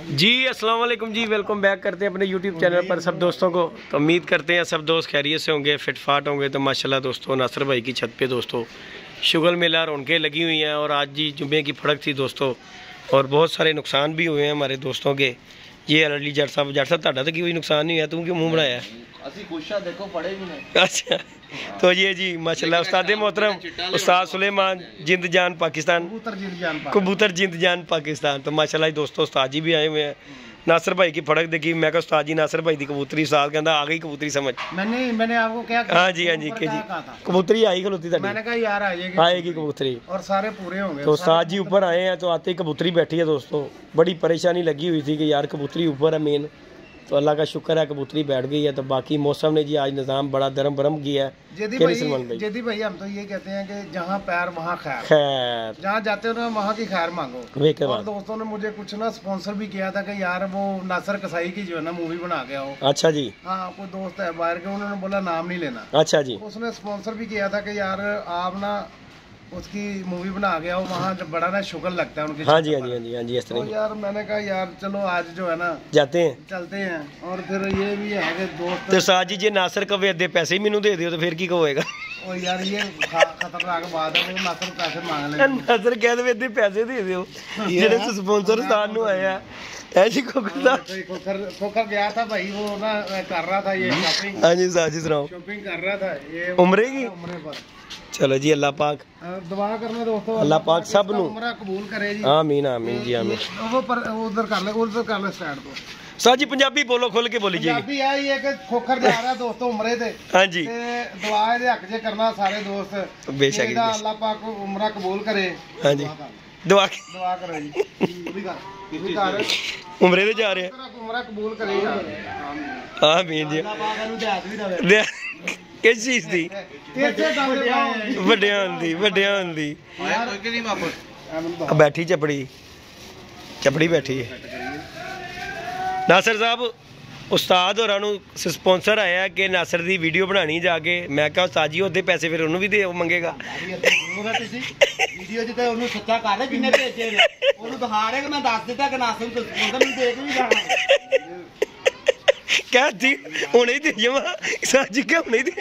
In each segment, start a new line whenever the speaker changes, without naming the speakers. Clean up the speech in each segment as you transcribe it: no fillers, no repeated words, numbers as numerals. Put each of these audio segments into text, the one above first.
जी अस्सलाम वालेकुम जी, welcome back करते हैं अपने यूट्यूब चैनल पर सब दोस्तों को। तो उम्मीद करते हैं सब दोस्त खैरियत से होंगे, फिटफाट होंगे। तो माशाल्लाह दोस्तों नासिर भाई की छत पे दोस्तों शुगर मेला रौनकें लगी हुई हैं। और आज जी जुम्मे की फड़क थी दोस्तों, और बहुत सारे नुकसान भी हुए हैं हमारे दोस्तों के। ये अली जट साहब तुहाडा तो कोई नुकसान नहीं हुआ, तू क्यों मुँह बनाया? अच्छा, तो ये जी माशाल्लाह उस्ताद मोहतरम उस्ताद सुलेमान जिंद जान पाकिस्तान, कबूतर जिंद जान पाकिस्तान। तो माशाल्लाह दोस्तों उस्ताद जी भी आए हुए हैं। नासिर भाई की फड़क देखी, मैं कहा उस्ताद जी नासिर भाई की कबूतरी, उस्ताद कहता आ गई कबूतरी समझ।
मैंने आपको क्या
हाँ जी के जी कबूतरी आई खलोती था,
मैंने कहा यार
आएगी कबूतरी
और सारे पूरे होंगे।
तो उस्ताद जी ऊपर आए हैं, तो आते ही कबूतरी बैठी है दोस्तों। बड़ी परेशानी लगी हुई थी कि यार कबूतरी ऊपर है मेन, तो अल्लाह का शुक्र है कबूतरी बैठ गई है। तो बाकी मौसम ने जी आज निज़ाम बड़ा दरम बरम किया है।
जेदी भाई हम तो ये कहते हैं कि जहाँ पैर वहाँ खैर, जहाँ जाते हो ना वहाँ की खैर मांगो। और दोस्तों ने मुझे कुछ ना स्पॉन्सर भी किया था कि यार वो नासिर कसाई की जो है ना मूवी बना के आओ। अच्छा जी, हाँ कोई दोस्त है बाहर के, उन्होंने बोला नाम नहीं लेना। अच्छा जी, उसने स्पॉन्सर भी किया था कि यार आप ना उसकी मूवी बना गया हो, वहाँ जब बड़ा ना शुगर लगता है उनकी। हाँ जी हाँ जी हाँ जी हाँ जी, इस तरह। तो यार मैंने कहा यार चलो आज जो है ना चलते हैं। और फिर ये भी है कि दोस्त तो साथ जी जे नासिर कवे अद्धे पैसे ही मैनू दे दियो तो फिर की कहोएगा? ओ यार ये खतरनाक बात है, वो नासिर पैसे मांग ले। नासिर कह दे अद्धे पैसे दे दियो जेडे स्पॉन्सर साथ नु आया है जी। खोखर गया था भाई, वो ना कर रहा था ये शॉपिंग। हाँ जी साथ जी सुनाओ। शॉपिंग कर रहा था ये उम्रे की, उम्रे पर। चलो जी अल्लाह पाक दुआ करना दोस्तों, अल्लाह पाक सब नु उम्रा कबूल करे जी। आमीन आमीन जी आमीन। वो पर उधर कर ले स्टार्ट तो साथ जी पंजाबी बोलो, खोल के बोली जी। पंजाबी है ये कि खोखर जा रहा दोस्तों उम्रे ते। हां जी, ते दुआ दे हक जे करना सारे दोस्त बेशक अल्लाह पाक उम्रा कबूल करे। हां जी दुआ करो जी। उम्रे ते जा रहे हैं, उम्रा कबूल करे यार। आमीन जी। अल्लाह पाक नु देहत भी दे किस चीज दी वड्डियां दी बैठी चपड़ी बैठी है। नासिर साहब उस्ताद होरां नूं स्पॉन्सर आया कि नासिर दी वीडियो बनानी जाके। मैं कहा उस्ताद जी ओदे पैसे फिर उन्होंने भी दे मंगेगा। वीडियो जिते उन्होंने सच्चा कर ले जिन्ने भेजे ने उन्होंने दिखा रहे कि मैं दस दिता कि नासिर तो स्पॉन्सर नहीं दे के भी जाना क्या थी हुणे ही दे जावा साथ जी, क्या हुणे ही दे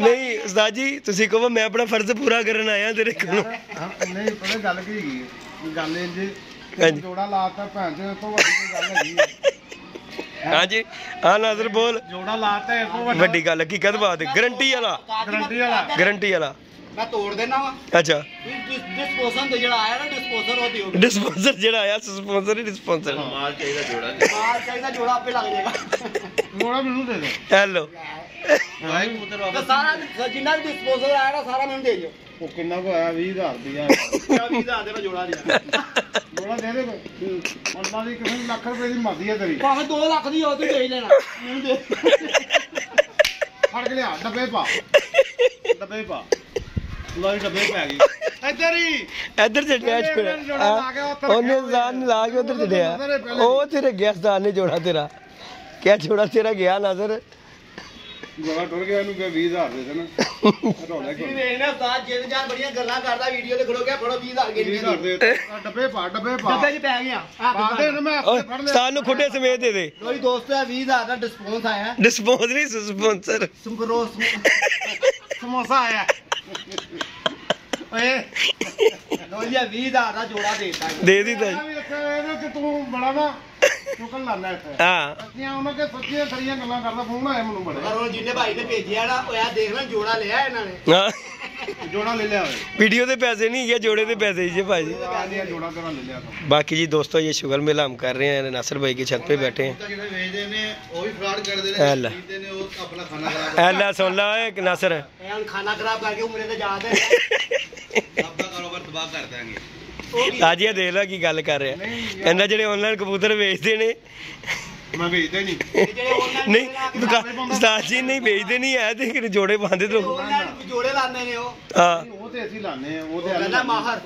नहीं उस्ताद जी तुसी कहो मैं अपना फर्ज पूरा करन आया तेरे कोल। नहीं पता गल की गल जी जोड़ा लाता भैन चो तो वड्डी गल हैगी। हां जी हां नासिर बोल। जोड़ा लाता है तो वड्डी गल हकीकत बात है, गारंटी वाला मैं तोड़ देना वा। अच्छा डिस्पोजर ते जेड़ा आया ना डिस्पोजर हो दियो, डिस्पोजर जेड़ा आया स्पॉन्सर ही डिस्पोजर माल चाहिदा जोड़ा आपे लग जाएगा। जोड़ा मेनू दे दे। हेलो भाई कबूतर वापस सारा जिन्ना भी डिस्पोजर आया ना सारा मेनू दे दियो। ओ कितना को आया 20000 दिया। क्या 20000 दे मैं जोड़ा दिया। जोड़ा दे दे अल्लाह दी कसम लाख रुपए दी मर्जी है तेरी, भाਵੇਂ 2 ਲੱਖ ਦੀ ਹੋ तू दे ही लेना मेनू दे। फड़ के लिया डब्बे पा लाई डब्बे पे आ गई इधर चढ़िया ओने जान ला के उधर चढ़िया ओ तेरे गया साथ ने जोड़ा तेरा क्या जोड़ा तेरा गया नासिर जोड़ा टुर गया इनु के 20000 दे देना रोला को देखना उस्ताद जिंद जान बढ़िया गल्ला करदा वीडियो ते खड़ो गया फड़ो 20000 के डब्बे पा डब्बे च पै गया पा दे मैं फड़ ले उस्ताद नु खुटे समेत दे दे। कोई दोस्त है 20000 का डिस्पोज आया, डिस्पोज नहीं स्पॉन्सर समोसा आया ओए लोलिया 20000 का जोड़ा देता दे दी तो तू बड़ा ना चुकन लाना है। हां सच्चियां उन्हों के सच्चियां खरियां गल्लां करदा फोन आया मेनू बड़े और जिन्ने भाई ने भेजिया ना ओया देख ले जोड़ा लिया इन्हां ने। हां जोड़ा ले लिया वीडियो दे पैसे नहीं है जोड़े दे पैसे जी भाई जी जोड़ा तेरा ले लिया। बाकी जी दोस्तों ये शुगर मेला हम कर रहे हैं, नासिर भाई की छत पे बैठे हैं। जेडे भेजदे ने ओ भी फ्रॉड कर दे ने खरीदते ने ओ अपना खाना खराब एला सुन ला ए नासिर हुन खाना खराब करके उमरे ते जा दे सब दा कारोबार तबाह कर देंगे। ताजिया देख लो की गल कर रहे हैं इन्ना जेडे ऑनलाइन कबूतर बेचते ने मैं बेचदा नहीं उस्ताद जी नहीं बेचते नहीं है ते जोड़े पांदे तो जोड़े लाने ने ओ हां ओ ते असि लाने ओ ते कहंदा माहर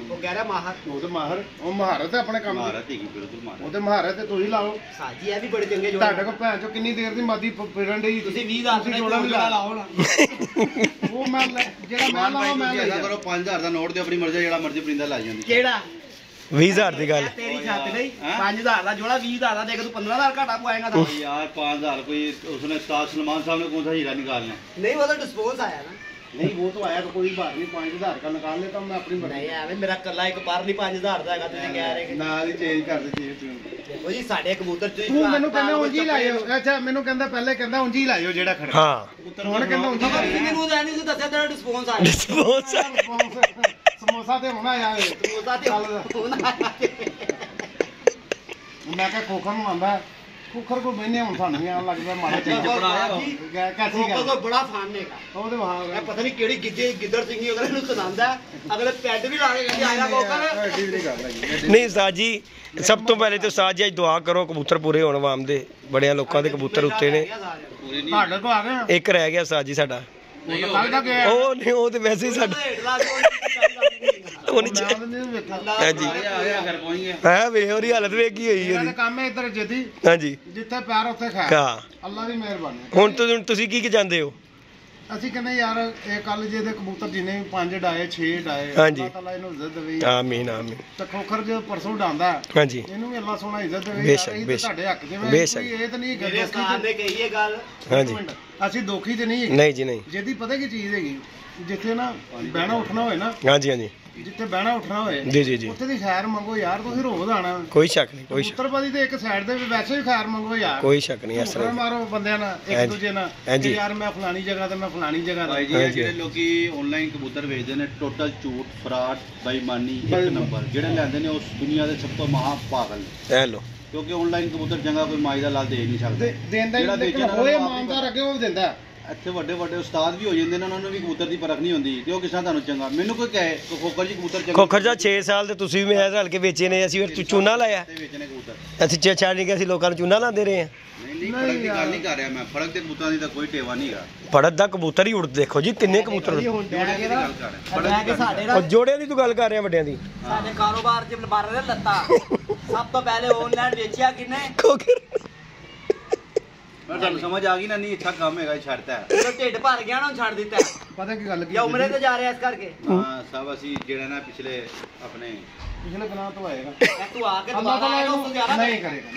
ਉਹ ਕਹਿ ਰਿਹਾ ਮਾਹਰ,
ਉਹ ਤੇ ਮਾਹਰ, ਉਹ ਮਹਾਰਤ ਹੈ ਆਪਣੇ ਕੰਮ ਦੀ,
ਮਹਾਰਤ ਹੈਗੀ ਬਿਲਕੁਲ ਮਹਾਰਤ।
ਉਹ ਤੇ ਮਹਾਰਤ ਤੇ ਤੁਸੀਂ ਲਾਓ।
ਸਾਜੀ ਇਹ ਵੀ ਬੜੇ ਚੰਗੇ ਜੋੜੇ
ਤੁਹਾਡੇ ਕੋਲ ਭੈਣ ਚੋ ਕਿੰਨੀ ਦੇਰ ਦੀ ਮਾਦੀ ਫਿਰਨ ਡਈ,
ਤੁਸੀਂ 20,000 ਦਾ ਜੋੜਾ ਲਾਓ ਨਾ।
ਉਹ ਮੈਂ ਜਿਹੜਾ ਮੈਂ ਲਾਵਾਂ ਮੈਂ
ਐਸਾ ਕਰੋ 5000 ਦਾ ਨੋਟ ਦੇ ਆਪਣੀ ਮਰਜ਼ੀ ਜਿਹੜਾ ਮਰਜ਼ੀ ਪਰਿੰਦਾ ਲਾ ਜਾਂਦੀ।
ਕਿਹੜਾ
20,000 ਦੀ ਗੱਲ
ਤੇਰੀ ਛੱਤ ਨਹੀਂ 5000 ਦਾ ਜੋੜਾ 20,000 ਦਾ ਦੇ ਕੇ ਤੂੰ 15,000 ਘਾਟਾ ਪਵਾਏਗਾ ਤਾਂ
यार 5000 कोई उसने सलमान साहब ने कौन सा हीरा निकालना है?
नहीं वो तो डिस्पोज आया ना।
नहीं वो तो आया तो कोई बात नहीं, 5000 का निकाल लेता हूं मैं अपनी मर्जी।
नहीं ਐਵੇਂ ਮੇਰਾ ਕੱਲਾ ਇੱਕ ਪਰ ਨਹੀਂ 5000 ਦਾ ਹੈਗਾ ਤੁਸੀਂ ਕਹਿ ਰਹੇ
ਨਾਲ ਹੀ ਚੇਂਜ ਕਰ ਦੇ ਚੀਜ਼ ਤੂੰ।
ਦੇਖੋ ਜੀ ਸਾਡੇ ਕਬੂਤਰ
ਤੂੰ ਮੈਨੂੰ ਕਹਿੰਦਾ ਉਂਝ ਹੀ ਲਾਇਓ। ਅੱਛਾ ਮੈਨੂੰ ਕਹਿੰਦਾ ਪਹਿਲੇ ਕਹਿੰਦਾ ਉਂਝ ਹੀ ਲਾਇਓ ਜਿਹੜਾ ਖੜਾ।
ਹਾਂ
ਹੁਣ ਕਹਿੰਦਾ ਉਂਝ ਹੀ ਲਾਇਓ।
ਮੈਨੂੰ ਤਾਂ ਨਹੀਂ ਦੱਸਿਆ ਤੇਰਾ ਡਿਸਪੋਜ਼ ਆਇਆ।
ਸਮੋਸਾ ਤੇ ਹੁਣ ਆਇਆ ਏ।
ਸਮੋਸਾ ਤੇ ਹੁਣ ਆਇਆ।
ਮੈਂ ਕਿਹਾ ਖੋਖਰ ਨੂੰ ਆਂਦਾ ਖੋਖਰ ਕੋ ਬੈਨੇ ਹੁਣ ਸਾਨੂੰ ਵੀ ਆਣ ਲੱਗਦਾ ਮਾੜਾ ਚੰਗਾ ਕਾਸੀ ਗੱਲ
ਉਹ ਬੜਾ ਫਨ ਨੇਗਾ।
ਉਹਦੇ ਵਾਹ
ਮੈਂ ਪਤਾ ਨਹੀਂ ਕਿਹੜੀ ਗਿੱਦੜ ਸਿੰਘੀ ਅਗਲੇ ਨੂੰ ਸੁਣਾਉਂਦਾ ਅਗਲੇ ਪੈਡ ਵੀ ਲਾ ਕੇ ਕਹਿੰਦੇ ਆਇਆ ਖੋਖਰ।
ਐਡੀ ਵੀ ਗੱਲ ਹੈ
ਨਹੀਂ ਉਸਤਾਦ ਜੀ ਸਭ ਤੋਂ ਪਹਿਲੇ ਤੇ ਉਸਤਾਦ ਜੀ ਅੱਜ ਦੁਆ ਕਰੋ ਕਬੂਤਰ ਪੂਰੇ ਹੋਣ ਵਾਮ ਦੇ, ਬੜਿਆਂ ਲੋਕਾਂ ਦੇ ਕਬੂਤਰ ਉੱਤੇ ਨੇ,
ਤੁਹਾਡੇ ਕੋ ਆ ਗਏ
ਇੱਕ ਰਹਿ ਗਿਆ ਉਸਤਾਦ ਜੀ ਸਾਡਾ।
ਕੱਲ ਦਾ ਗਿਆ
ਉਹ ਨਹੀਂ ਉਹ ਤੇ ਵੈਸੇ ਹੀ ਸਾਡਾ ਉਹ ਨਹੀਂ ਹਾਂਜੀ
घर पहुंच गया।
ਹੈ ਵੇ ਉਹਦੀ ਹਾਲਤ ਵੇਖ ਕੀ ਹੋਈ
ਇਹਦਾ
ਉਹਦੀ।
ਕੰਮ ਹੈ ਇੱਧਰ ਜਦੀ
ਹਾਂਜੀ
ਜਿੱਥੇ ਪੈਰ ਉੱਥੇ ਖੈਰ।
ਹਾਂ
ਅੱਲਾ ਦੀ ਮਿਹਰਬਾਨੀ।
ਹੁਣ ਤੁਸੀਂ ਕੀ ਚਾਹੁੰਦੇ ਹੋ?
ਅਸੀਂ ਕਹਿੰਦੇ ਯਾਰ ਇਹ ਕੱਲ ਜੇ ਦੇ ਕਬੂਤਰ ਜਿੰਨੇ ਵੀ 5 ਡਾਏ 6 ਡਾਏ
ਹਾਂਜੀ।
ਅੱਲਾਹ ਤਾਲਾ ਇਹਨੂੰ ਇੱਜ਼ਤ ਦੇਵੇ।
ਆਮੀਨ ਆਮੀਨ।
ਤੇ ਖੋਖਰ ਜੇ ਪਰਸੋਂ ਡਾਂਦਾ
ਹਾਂਜੀ
ਇਹਨੂੰ ਵੀ ਅੱਲਾਹ ਸੋਹਣਾ ਇੱਜ਼ਤ ਦੇਵੇ।
ਬੇਸ਼ੱਕ,
ਯਾਰ ਇਹ ਤਾਂ
ਬੇਸ਼ੱਕ।
ਤੁਹਾਡੇ ਹੱਕ ਦੇ
ਬੇਸ਼ੱਕ।
ਇਹ ਤਾਂ ਨਹੀਂ
ਮੇਰੇ ਉਸਤਾਦ ਨੇ ਕਹੀ ਇਹ ਗੱਲ।
ਹਾਂਜੀ
ਅਸੀਂ ਦੋਖੀ ਤੇ ਨਹੀਂ ਹੈਗੇ।
ਨਹੀਂ ਜੀ ਨਹੀਂ
ਜਿਹਦੀ ਪਤਾ ਕੀ ਚੀਜ਼ ਹੈਗੀ ਜਿੱਥੇ ਨਾ ਬਹਿਣਾ ਉੱਠਣਾ ਹੋਏ ਨਾ,
ਹਾਂਜੀ ਹਾਂਜੀ
ਜਿੱਥੇ ਬਹਿਣਾ ਉੱਠਣਾ ਹੋਏ
ਜੀ ਜੀ ਜੀ
ਉੱਥੇ ਦੀ ਖੈਰ ਮੰਗੋ ਯਾਰ। ਤੁਸੀਂ ਰੋਜ਼ ਆਣਾ
ਕੋਈ ਸ਼ੱਕ ਨਹੀਂ ਕੋਈ ਸ਼ੱਕ
ਉੱਤਰਪਾਦੀ ਤੇ ਇੱਕ ਸਾਈਡ ਤੇ ਵੀ ਵੈਸੇ ਵੀ ਖੈਰ ਮੰਗੋ ਯਾਰ।
ਕੋਈ ਸ਼ੱਕ ਨਹੀਂ ਇਸ
ਧੋਖਾ
ਤਰ੍ਹਾਂ
ਮਾਰੋ ਬੰਦਿਆਂ ਨਾਲ ਇੱਕ
ਹਾਂਜੀ।
ਦੂਜੇ ਨਾਲ
ਹਾਂਜੀ।
ਕਿ ਯਾਰ ਮੈਂ ਫਲਾਣੀ ਜਗ੍ਹਾ ਤੇ ਮੈਂ ਫਲਾਣੀ ਜਗ੍ਹਾ
भाई
ਤੇ।
जी
ਹਾਂਜੀ।
ਜਿਹੜੇ ਲੋਕੀ ਆਨਲਾਈਨ ਕਬੂਤਰ ਵੇਚਦੇ ਨੇ ਟੋਟਲ ਝੂਠ ਫਰਾਡ ਬੇਈਮਾਨੀ ਇੱਕ ਨੰਬਰ ਜਿਹੜੇ ਲੈਂਦੇ ਨੇ ਉਸ ਦੁਨੀਆ ਦੇ ਸਭ ਤੋਂ ਮਹਾ ਪਾਗਲ ਨੇ।
ਇਹ ਲੋ
ਕਿਉਂਕਿ ਆਨਲਾਈਨ ਕਬੂਤਰ ਚੰਗਾ ਕੋਈ ਮਾਈ ਦਾ ਲਾਲ ਦੇ ਨਹੀਂ ਸਕਦਾ।
ਦੇਂਦਾ
ਜਿਹੜਾ
ਹੀ ਲੇਕਿਨ
ਵੇਚਣ
ਹੋਏ
ਵਾਲਾ ਆਪ ਹੀ
ਇਮਾਨਦਾਰ ਅੱਗੇ ਉਹ ਦਿੰਦਾ।
ਇੱਥੇ ਵੱਡੇ ਵੱਡੇ ਉਸਤਾਦ ਵੀ ਹੋ ਜਾਂਦੇ ਨੇ, ਉਹਨਾਂ ਨੂੰ ਵੀ ਕਬੂਤਰ ਦੀ ਪਰਖ ਨਹੀਂ ਹੁੰਦੀ ਕਿ ਉਹ ਕਿਸਾ ਤੁਹਾਨੂੰ ਚੰਗਾ। ਮੈਨੂੰ ਕੋਈ ਕਹੇ ਕਿ ਖੋਖਰ ਜੀ ਕਬੂਤਰ ਚੰਗਾ
ਖੋਖਰ ਦਾ 6 ਸਾਲ ਤੇ ਤੁਸੀਂ ਵੀ ਮੈਂ ਰਲ ਕੇ ਵੇਚੇ ਨੇ, ਅਸੀਂ ਫਿਰ ਚੂਨਾ ਲਾਇਆ।
ਤੇ ਵੇਚਣੇ ਕਬੂਤਰ
ਅਸੀਂ ਛੱਡ ਨਹੀਂ ਗਏ, ਅਸੀਂ ਲੋਕਾਂ ਨੂੰ ਚੂਨਾ ਲਾਉਂਦੇ ਰਹੇ ਆ।
ਨਹੀਂ ਫਰਕ ਦੀ ਗੱਲ ਨਹੀਂ ਕਰ ਰਿਹਾ ਮੈਂ। ਫਰਕ ਤੇ ਕਬੂਤਰਾਂ ਦੀ ਤਾਂ ਕੋਈ ਟੇਵਾ ਨਹੀਂ ਹੈਗਾ।
ਫੜਤ ਦਾ ਕਬੂਤਰ ਹੀ ਉੱਡ ਦੇਖੋ ਜੀ ਕਿੰਨੇ ਕਬੂਤਰ ਉੱਡ।
ਹੁਣ
ਜੋੜੇ ਦੀ ਗੱਲ ਕਰ ਰਿਹਾ।
ਲੈ ਕੇ ਸਾਡੇ
ਉਹ
ਨਾਲ
ਜੋੜਿਆਂ ਦੀ ਤੂੰ ਗੱਲ ਕਰ ਰਿਹਾ ਵੱਡਿਆਂ ਦੀ।
ਸਾਡੇ ਕਾਰੋਬਾਰ 'ਚ ਬਾਰ ਦੇ ਲੱਤਾਂ ਸਭ ਤੋਂ ਪਹਿਲੇ ਆਨਲਾਈਨ ਵੇਚਿਆ ਕਿਨੇ?
ਖੋਖਰ
ਮੈਂ ਤੁਹਾਨੂੰ ਸਮਝ ਆ ਗਈ ਨਾ, ਨਹੀਂ ਅੱਛਾ ਕੰਮ ਹੈਗਾ ਛੱਡਤਾ ਹੈ।
ਜਦੋਂ ਢਿੱਡ ਭਰ ਗਿਆ ਨਾ ਉਹ ਛੱਡ ਦਿੱਤਾ।
ਪਤਾ ਕੀ ਗੱਲ ਕੀ
ਜਾਂ ਉਮਰੇ ਤੇ ਜਾ ਰਿਹਾ ਇਸ ਕਰਕੇ।
ਹਾਂ ਸਭ ਅਸੀਂ ਜਿਹੜਾ ਨਾ ਪਿਛਲੇ ਆਪਣੇ
ਪਿਛਲੇ ਦਿਨਾਂ ਤੋਂ ਆਏਗਾ।
ਇਹ ਤੂੰ ਆ ਕੇ
ਅੱਲਾਹ
ਦੁਬਾਰਾ ਆਏਗਾ ਉਸ ਤੋਂ ਜ਼ਿਆਦਾ
ਨਹੀਂ ਕਰੇਗਾ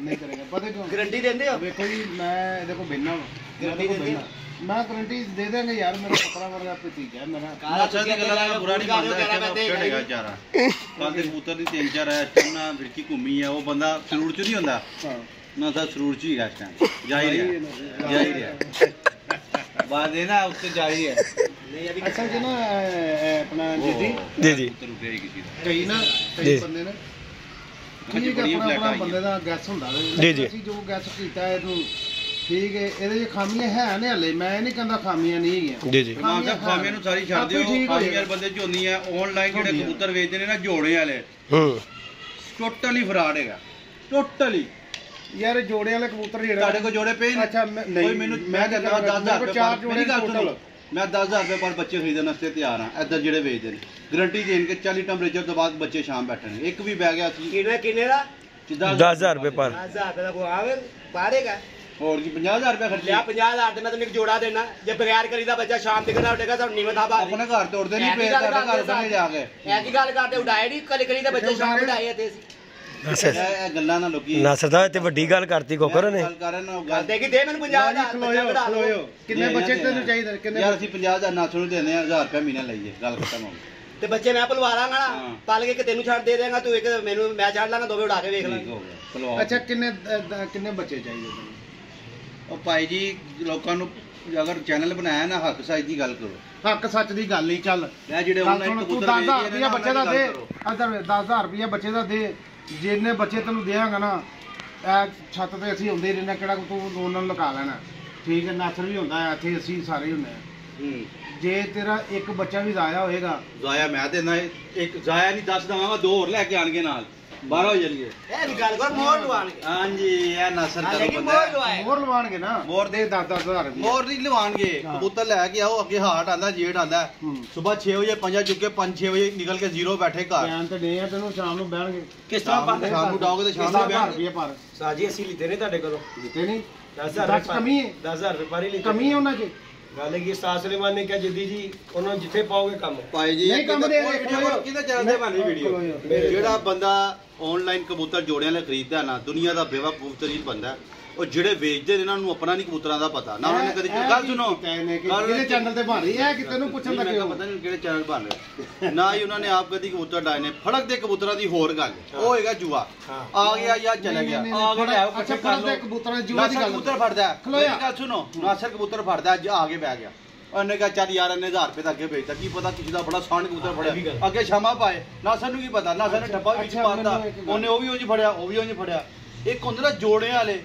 ਨਹੀਂ ਕਰੇਗਾ। ਪਤਾ ਕਿਉਂ?
ਗਰੰਟੀ ਦਿੰਦੇ ਹੋ?
ਵੇਖੋ ਜੀ ਮੈਂ ਇਹਦੇ ਕੋਲ ਬੈਠਾ
ਗਾਰੰਟੀ ਦਿੰਦੇ ਹੋ?
ਮੈਂ ਗਾਰੰਟੀ ਦੇ ਦਾਂਗਾ ਯਾਰ। ਮੇਰਾ ਪਤਲਾ ਵਰਗਾ ਭਤੀਜਾ ਹੈ ਮੇਰਾ।
ਅੱਛਾ ਦੀ ਗੱਲਾਂ ਦਾ ਬੁਰਾ ਨਹੀਂ ਮੰਨਦਾ ਕਿ ਛੱਡੇਗਾ ਵਿਚਾਰਾ। ਕੱਲ ਦੇ ਕਬੂਤਰ ਦੀ 3-4 ਆਇਆ ਇਸ ਟਾਈਮ ਨਾ ਫਿਰਕੀ ਘੁੰਮੀ ਆ। ਉਹ ਬੰਦਾ ਸਰੂਰ ਚ ਨਹੀਂ ਹੁੰਦਾ
ਹਾਂ
ਨਾ, ਤਾਂ ਸਰੂਰ ਚ ਹੀ ਹੈਗਾ ਇਸ ਟਾਈਮ। ਜਾ ਹੀ ਰਿਹਾ ਬਾਦ ਇਹ ਨਾ ਉੱਤੇ ਜਾ ਹੀ ਰਿਹਾ।
ਨਹੀਂ ਅਭੀ
ਅੱਛਾ ਜੀ ਨਾ ਆਪਣਾ ਜੀ
ਜੀ ਜੀ
ਉੱਤਰ ਰੁਕਿਆ ਹੀ ਕਿਸੇ ਦਾ।
ਕਈ ਨਾ
ਜੀ।
ਕਈ ਬੰਦੇ ਨੇ
ਹਾਂਜੀ,
ਠੀਕ ਹੈ
ਬੜੀ
ਆਪਣਾ
ਫਲੈਟ
ਆਪਣਾ
ਆਈ ਹੈ।
ਬੰਦੇ ਦਾ ਗੈਸ ਹੁੰਦਾ
ਜੀ, ਜੀ।
ਅਸੀਂ ਜੋ ਗੈਸ ਕੀਤਾ ਇਹਨੂੰ ਠੀਕ ਹੈ। ਇਹਦੇ 'ਚ ਖਾਮੀਆਂ ਹੈ ਨੇ ਹਲੇ। ਮੈਂ ਇਹ ਨਹੀਂ ਕਹਿੰਦਾ ਖਾਮੀਆਂ ਨਹੀਂ ਹੈਗੀਆਂ।
ਜੀ ਜੀ
ਮਾਂ ਸਾਹਿਬ ਖਾਮੀਆਂ ਨੂੰ ਸਾਰੀ ਛੱਡ ਦਿਓ।
ਆਪੇ ਠੀਕ ਹੋ
ਖਾਮੀਆਂ
ਜਾਏਗਾ।
ਬੰਦੇ ਚ ਹੁੰਦੀਆਂ। ਆਨਲਾਈਨ ਜਿਹੜੇ ਕਬੂਤਰ ਵੇਚਦੇ ਨੇ ਨਾ ਜੋੜੇ ਵਾਲੇ,
ਹੂੰ
ਟੋਟਲੀ ਫਰਾਡ ਹੈਗਾ। ਟੋਟਲੀ
ਯਾਰ ਜੋੜੇ ਵਾਲੇ ਕਬੂਤਰ ਜਿਹੜਾ
ਤੁਹਾਡੇ ਕੋਲ ਜੋੜੇ ਪਏ ਨੇ?
ਅੱਛਾ ਨਹੀਂ
ਕੋਈ ਮੈਨੂੰ ਮੈਂ ਕਹਿੰਦਾ 10,000 ਰੁਪਏ
ਚਾਰ
ਪਰ
ਜੋੜੇ
ਮੇਰੀ ਗੱਲ
total।
ਸੁਣੋ, ਮੈਂ 10,000 ਰੁਪਏ ਪਰ ਬੱਚੇ ਖਰੀਦਣ ਵਾਸਤੇ ਤਿਆਰ ਹਾਂ। ਇੱਧਰ ਜਿਹੜੇ ਵੇਚਦੇ ਨੇ ਗਰੰਟੀ ਦੇਣ ਕੇ 40 ਟੈਂਪਰੇਚਰ ਤੋਂ ਬਾਅਦ ਬੱਚੇ ਸ਼ਾਮ ਬੈਠਣਗੇ। ਇੱਕ ਵੀ ਬਹਿ ਗਿਆ ਸੀ
ਕਿੰਨੇ ਦਾ?
10,000 ਰੁਪਏ ਪਰ
10,000 ਰੁਪਏ ਦਾ ਕੋਈ ਆਵੇ ਬਾਹਰੇਗਾ।
ਹੋਰ ਕੀ 50,000 ਰੁਪਏ ਖਰਚ
ਲਿਆ 50,000 ਦੇ ਮੈਂ ਤੈਨੂੰ ਇੱਕ ਜੋੜਾ ਦੇਣਾ। ਜੇ ਬਗੈਰ ਕਰੀਦਾ ਬੱਚਾ ਸ਼ਾਮ ਤੱਕ ਨਾ ਉੱਠੇਗਾ ਤਾਂ ਨੀਵੇਂ ਥਾਂ ਬਾਹਰ।
ਆਪਣੇ ਘਰ ਤੋੜਦੇ ਨਹੀਂ ਪਏ, ਸਾਡੇ ਘਰ ਉੱਡਣੇ ਜਾ ਕੇ।
ਐ ਕੀ ਗੱਲ ਕਰਦੇ ਉਡਾਏ ਨਹੀਂ ਕਲੀ ਕਰੀ ਦਾ ਬੱਚੇ ਸ਼ਾਮ ਉਡਾਏ ਤੇ ਅਸੀਂ
ਇਹ ਗੱਲਾਂ ਨਾ ਲੋਕੀ
ਨਾਸਰ ਦਾ ਤੇ ਵੱਡੀ ਗੱਲ ਕਰਤੀ ਖੋਖਰ ਨੇ।
ਗੱਲ ਕਰ ਰਹੇ ਨਾ, ਉਹ
ਗੱਲ
ਗੱਲ
ਦੇ ਕਿ ਦੇ ਮੈਨੂੰ 50,000 ਬੱਚਾ ਕਢਾ ਲਓ।
ਕਿੰਨੇ ਬੱਚੇ ਤੈਨੂੰ ਚਾਹੀਦੇ ਕਿੰਨੇ?
ਯਾਰ ਅਸੀਂ 50,000 ਨਾਸਰ ਨੂੰ ਦਿੰਦੇ ਆ, 1000 ਰੁਪਏ ਮਹੀਨਾ ਲਈਏ। ਗੱਲ ਖਤਮ ਹੋ ਗਈ।
ਤੇ ਬੱਚੇ ਮੈਂ ਪਲਵਾ ਲਾਂਗਾ ਨਾ
ਹਾਂ।
ਪਲ ਕੇ ਤੈਨੂੰ ਛੱਡ ਦੇ ਦੇਗਾ। ਤੂੰ ਇੱਕ ਮੈਨੂੰ ਮੈਂ ਛੱਡ ਲਾਂਗਾ, ਦੋਵੇਂ ਉਡਾ ਕੇ ਵੇਖ
ਠੀਕ
ਲਾਂਗੇ।
ਹੋ ਗਿਆ ਪਲਵਾ।
ਅੱਛਾ ਕਿੰਨੇ ਬੱਚੇ ਚਾਹੀਦੇ ਤੈਨੂੰ?
ਉਹ ਭਾਈ ਜੀ ਲੋਕਾਂ ਨੂੰ ਅਗਰ ਚੈਨਲ ਬਣਾਇਆ ਨਾ ਹੱਕ ਸਾਈਜ਼ ਦੀ ਗੱਲ ਕਰੋ।
ਹੱਕ ਸੱਚ ਦੀ ਗੱਲ ਹੀ ਚੱਲ।
ਇਹ ਜਿਹੜੇ
ਗੱਲ
ਆਨਲਾਈਨ
ਸੁਣ, ਤੂੰ
ਕਬੂਤਰ
10,000
ਵੇਚਦੇ ਨੇ
ਰੁਪਇਆ
ਨਾ,
ਬੱਚੇ ਦਾ
ਉਹਨਾਂ
ਦੇ।
ਦੀ ਗੱਲ ਕਰੋ।
ਅੱਛਾ 10,000 ਰੁਪਇਆ ਬੱਚੇ ਦਾ ਦੇ। ਜਿੰਨੇ ਬੱਚੇ ਤੈਨੂੰ ਦੇਵਾਂਗਾ ਨਾ ਇਹ ਛੱਤ ਤੇ ਅਸੀਂ ਹੁੰਦੇ ਰਹਿਣਾ। ਕਿਹੜਾ ਤੂੰ ਉਹਨਾਂ ਨੂੰ ਲਗਾ ਲੈਣਾ। ਠੀਕ ਹੈ ਨਾਸਰ ਵੀ ਹੁੰਦਾ ਹੈ ਇੱਥੇ, ਅਸੀਂ ਸਾਰੇ ਹੁੰਦੇ ਹਾਂ। ਜੇ ਤੇਰਾ ਇੱਕ ਬੱਚਾ ਵੀ ਜ਼ਾਇਆ ਹੋਏਗਾ
ਜ਼ਾਇਆ ਮੈਂ ਦੇਣਾ ਇੱਕ ਜ਼ਾਇਆ ਨਹੀਂ 10 ਦਵਾਂਗਾ, 2 ਹੋਰ ਲੈ ਕੇ ਆਣਗੇ ਨਾਲ। 12 ਹੋ ਜਾਣਗੇ
ਇਹ ਵੀ ਗੱਲ ਕਰ ਮੋਰ ਲਵਾਣਗੇ
ਹਾਂਜੀ ਇਹ ਨਸਰ ਕਰੋ
ਲੇਕਿਨ
ਬੰਦਾ
ਮੋਰ ਲਵਾਏ
ਮੋਰ ਲਵਾਣਗੇ ਨਾ
ਮੋਰ
ਦੇ 10-10,000
ਮੋਰ ਨਹੀਂ ਲਵਾਣਗੇ ਕਬੂਤਰ ਲੈ ਕੇ ਆਓ ਅੱਗੇ ਹਾਟ ਆਂਦਾ ਜੇਠ ਆਂਦਾ ਸਵੇਰ 6 ਵਜੇ 5 ਚੁੱਕੇ 5-6 ਵਜੇ ਨਿਕਲ ਕੇ ਜ਼ੀਰੋ ਬੈਠੇ ਘਰ
ਬਿਆਨ ਤੇ ਦੇ ਆ ਤੈਨੂੰ ਸ਼ਾਮ ਨੂੰ ਬਹਿਣਗੇ
ਕਿਸ ਤਰ੍ਹਾਂ
ਸ਼ਾਮ ਨੂੰ ਡਾਓਗੇ ਤੇ ਸ਼ਾਮ ਨੂੰ ਬੈਠ
ਪਰ
ਸਾਜੀ ਅਸੀਂ ਲਿੱਤੇ ਨੇ ਤੁਹਾਡੇ ਕੋਲੋਂ
ਦਿੱਤੇ ਨਹੀਂ
10,000
ਕਮੀ ਹੈ
10,000 ਰੁਪਏ ਪਾਰੀ ਲਿੱਤੇ
ਕਮੀ ਹੈ ਉਹਨਾਂ 'ਚ
ਗੱਲ ਹੈ ਕਿ ਉਸਤਾਦ ਸੁਲੇਮਾਨ ਨੇ ਕਿਹਾ ਜਿੱਦੀ ਜੀ ਉਹਨਾਂ ਨੂੰ ਜਿੱਥੇ ਪਾਓਗੇ ਕੰਮ
ਭਾਈ ਜੀ
ਨਹੀਂ ਕੰਮ ਦੇ
ਕਿਹਦੇ ਚੈਨਲ ਤੇ ਬਣੀ ਵੀਡੀਓ ਜਿਹੜਾ ਬੰਦਾ ਆਨਲਾਈਨ ਕਬੂਤਰ ਜੋੜਿਆਂ ਲਈ ਖਰੀਦਦਾ ਨਾ ਦੁਨੀਆ ਦਾ ਬੇਵਕੂਫ ਤਰੀਨ ਬੰਦਾ ਹੈ। ਉਹ ਜਿਹੜੇ ਵੇਚਦੇ ਨੇ ਇਹਨਾਂ ਨੂੰ ਆਪਣਾ ਨਹੀਂ ਕਬੂਤਰਾਂ ਦਾ ਪਤਾ ਨਾ ਉਹਨਾਂ ਨੇ ਕਦੀ ਗੱਲ ਸੁਣੋ
ਕਿਹੜੇ ਚੈਨਲ ਤੇ ਬਣ ਰਹੀ ਹੈ ਕਿ ਤੈਨੂੰ ਪੁੱਛਣ ਲੱਗੇ ਹੋ
ਪਤਾ ਨਹੀਂ ਕਿਹੜੇ ਚੈਨਲ ਬਣ ਰਹੇ ਨਾ ਹੀ ਉਹਨਾਂ ਨੇ ਆਪ ਕਦੀ ਕਬੂਤਰ ਡਾਏ ਨੇ ਫੜਕ ਦੇ ਕਬੂਤਰਾਂ ਦੀ ਹੋਰ ਗੱਲ ਉਹ ਹੋਏਗਾ ਜੂਆ ਆ ਗਿਆ ਜਾਂ ਚਲਾ ਗਿਆ ਆ ਗਿਆ
ਅੱਛਾ ਫੜਕ ਦੇ ਕਬੂਤਰਾਂ ਦੀ ਜੂਆ ਦੀ ਗੱਲ
ਕਬੂਤਰ ਫੜਦਾ ਮੇਰੀ ਗੱਲ ਸੁਣੋ ਨਾਸਰ ਕਬੂਤਰ ਫੜਦਾ ਅੱਜ ਆ ਕੇ ਬਹਿ ਗਿਆ ਉਹਨੇ ਕਿਹਾ ਚੱਲ ਯਾਰ ਇਹਨੇ 1000 ਰੁਪਏ ਦਾ ਅੱਗੇ ਵੇਚਦਾ ਕੀ ਪਤਾ ਕਿਸੇ ਦਾ ਬੜਾ ਸਾਂਢ ਕਬੂਤਰ ਫੜਿਆ ਅੱਗੇ ਸ਼ਾਮਾ ਪਾਏ ਨਾਸਰ ਨੂੰ ਕੀ ਪਤਾ ਨਾਸਰ ਨੇ ਡੱਬਾ ਵਿੱਚ ਪਾਤਾ ਉਹਨੇ ਉਹ ਵੀ ਉਂਝ ਫੜਿਆ ਉਹ ਵੀ ਉਂਝ ਫੜਿਆ ਇੱਕ ਹੁੰਦੇ ਨਾ ਜੋੜੇ ਵਾਲੇ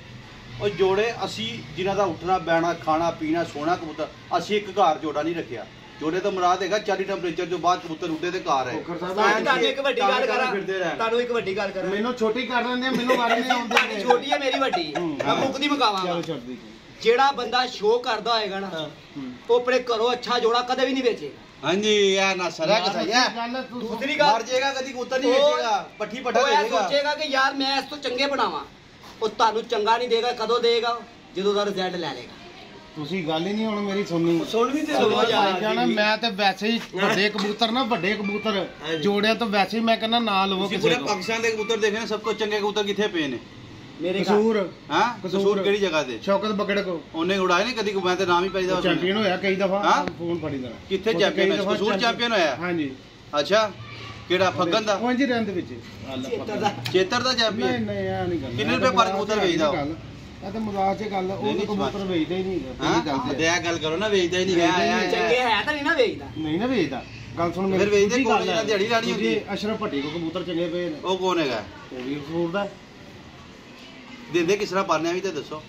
ਉਹ ਜੋੜੇ ਅਸੀਂ ਜਿਨ੍ਹਾਂ ਦਾ ਉੱਠਣਾ ਬੈਣਾ ਖਾਣਾ ਪੀਣਾ ਸੋਣਾ ਕਬੂਤਰ ਅਸੀਂ ਇੱਕ ਘਰ ਜੋੜਾ ਨਹੀਂ ਰੱਖਿਆ ਜੋੜੇ ਤੋਂ ਮੁਰਾਦ ਹੈਗਾ 40 ਟੈਂਪਰੇਚਰ ਤੋਂ ਬਾਅਦ ਕਬੂਤਰ ਉੱਡੇ ਤੇ ਘਰ ਹੈ
ਤੁਹਾਨੂੰ ਇੱਕ ਵੱਡੀ ਗੱਲ ਕਰਾਂ ਤੁਹਾਨੂੰ ਇੱਕ ਵੱਡੀ ਗੱਲ ਕਰਾਂ
ਮੈਨੂੰ ਛੋਟੀ ਕਰ ਲੈਂਦੇ ਆ ਮੈਨੂੰ ਵਾਰੀ ਨਹੀਂ ਆਉਂਦੀ
ਛੋਟੀ ਹੈ ਮੇਰੀ ਵੱਡੀ ਮੈਂ ਮੁੱਕਦੀ ਮਕਾਵਾਂਗਾ ਜਿਹੜਾ ਬੰਦਾ ਸ਼ੋਅ ਕਰਦਾ ਹੋਏਗਾ ਨਾ ਉਹ ਆਪਣੇ ਘਰੋਂ ਅੱਛਾ ਜੋੜਾ ਕਦੇ ਵੀ ਨਹੀਂ ਵੇਚੇਗਾ
ਹਾਂਜੀ ਇਹ ਨਾਸਰ ਹੈ ਕਿ
ਗੱਲ
ਦੂਸਰੀ ਗੱਲ
ਮਰ ਜਾਏਗਾ ਕਦੀ ਕਬੂਤਰ ਨਹੀਂ ਵੇਚੇਗਾ ਪੱਠੀ ਪੱਠਾ
ਉਹ ਇਹ
ਵੇਚੇਗਾ
ਸੋਚੇਗਾ ਕਿ ਯਾਰ ਮੈਂ ਇਸ ਤੋਂ ਚੰਗੇ ਬਣਾਵਾਂ ਉਹ ਤੁਹਾਨੂੰ ਚੰਗਾ ਨਹੀਂ ਦੇਗਾ ਕਦੋਂ ਦੇਗਾ ਜਦੋਂ ਦਾ ਰਿਜ਼ਲਟ ਲੈ ਲੇਗਾ
ਤੁਸੀਂ ਗੱਲ ਹੀ ਨਹੀਂ ਹੁਣ ਮੇਰੀ ਸੁਣਨੀ
ਸੁਣ ਵੀ ਤੇ
ਸੁਣੋ ਯਾਰ।
ਜਾਣਾ ਮੈਂ ਤੇ ਵੈਸੇ ਹੀ ਵੱਡੇ ਕਬੂਤਰ ਨਾ ਵੱਡੇ ਕਬੂਤਰ ਜੋੜਿਆਂ ਤੋਂ ਵੈਸੇ ਹੀ ਮੈਂ ਕਹਿੰਦਾ ਨਾ ਲਵੋ
ਤੁਸੀਂ
ਕਿਸੇ
ਪੂਰੇ
ਤੋਂ
ਪਾਕਿਸਤਾਨ ਦੇ ਕਬੂਤਰ ਦੇਖੇ ਨੇ ਸਭ ਤੋਂ ਚੰਗੇ ਕਬੂਤਰ ਕਿੱਥੇ ਪਏ ਨੇ
ਮੇਰੇ
ਕਸੂਰ
ਹਾਂ ਕਸੂਰ ਕਿਹੜੀ ਜਗ੍ਹਾ ਤੇ
ਸ਼ੌਕਤ ਬਗੜ ਕੋ
ਉਹਨੇ ਉਡਾਏ ਨੇ ਕਦੀ ਮੈਂ ਤੇ ਨਾਮ ਹੀ ਪੈਦਾ
ਚੈਂਪੀਅਨ ਹੋਇਆ ਕਈ ਦਫਾ
ਹਾਂ?
ਫੋਨ ਫੜੀ ਦਾ
ਕਿੱਥੇ ਚੈਂਪੀਅਨ ਹੋਇਆ ਕਸੂਰ ਚੈਂਪੀਅਨ ਹੋਇਆ
ਹਾਂਜੀ
ਅੱਛਾ ਕਿਹੜਾ ਫੱਗਨ ਦਾ
ਉਹ ਜੀ ਰਹਿੰਦੇ ਵਿੱਚ
ਚੇਤਰ ਦਾ
ਨਹੀਂ
ਚੈਂਪੀਅਨ
ਨਹੀਂ ਆ ਨਹੀਂ ਗੱਲ
ਕਿੰਨੇ ਰੁਪਏ ਪਰ ਕਬੂਤਰ ਵੇਚਦਾ
ਇਹ ਤਾਂ ਮਜ਼ਾਕ 'ਚ ਗੱਲ ਉਹ ਤਾਂ ਕਬੂਤਰ ਵੇਚਦਾ ਹੀ ਨਹੀਂ
ਹਾਂ ਤੇ ਇਹ ਗੱਲ ਕਰੋ ਨਾ ਵੇਚਦਾ ਹੀ ਨਹੀਂ ਹੈ
ਚੰਗੇ ਹੈ ਤਾਂ ਨਹੀਂ ਨਾ ਵੇਚਦਾ
ਨਹੀਂ ਨਾ ਵੇਚਦਾ ਗੱਲ ਸੁਣ
ਫਿਰ ਵੇਚਦੇ ਕੋਲ ਜਿਹੜਾ ਦਿਹਾੜੀ ਲਾਣੀ ਹੁੰਦੀ ਹੈ
ਅਸ਼ਰਫ ਭੱਟੀ ਕੋ ਕਬੂਤਰ ਚੰਗੇ ਪਏ ਨੇ
ਉਹ ਕੌਣ ਹੈਗਾ
ਉਹ ਵੀ ਕਸੂਰ ਦਾ
ਦਿੰਦੇ ਕਿਸ ਤਰ੍ਹਾਂ ਪਾਣਿਆ ਵੀ ਤੇ ਦੱਸੋ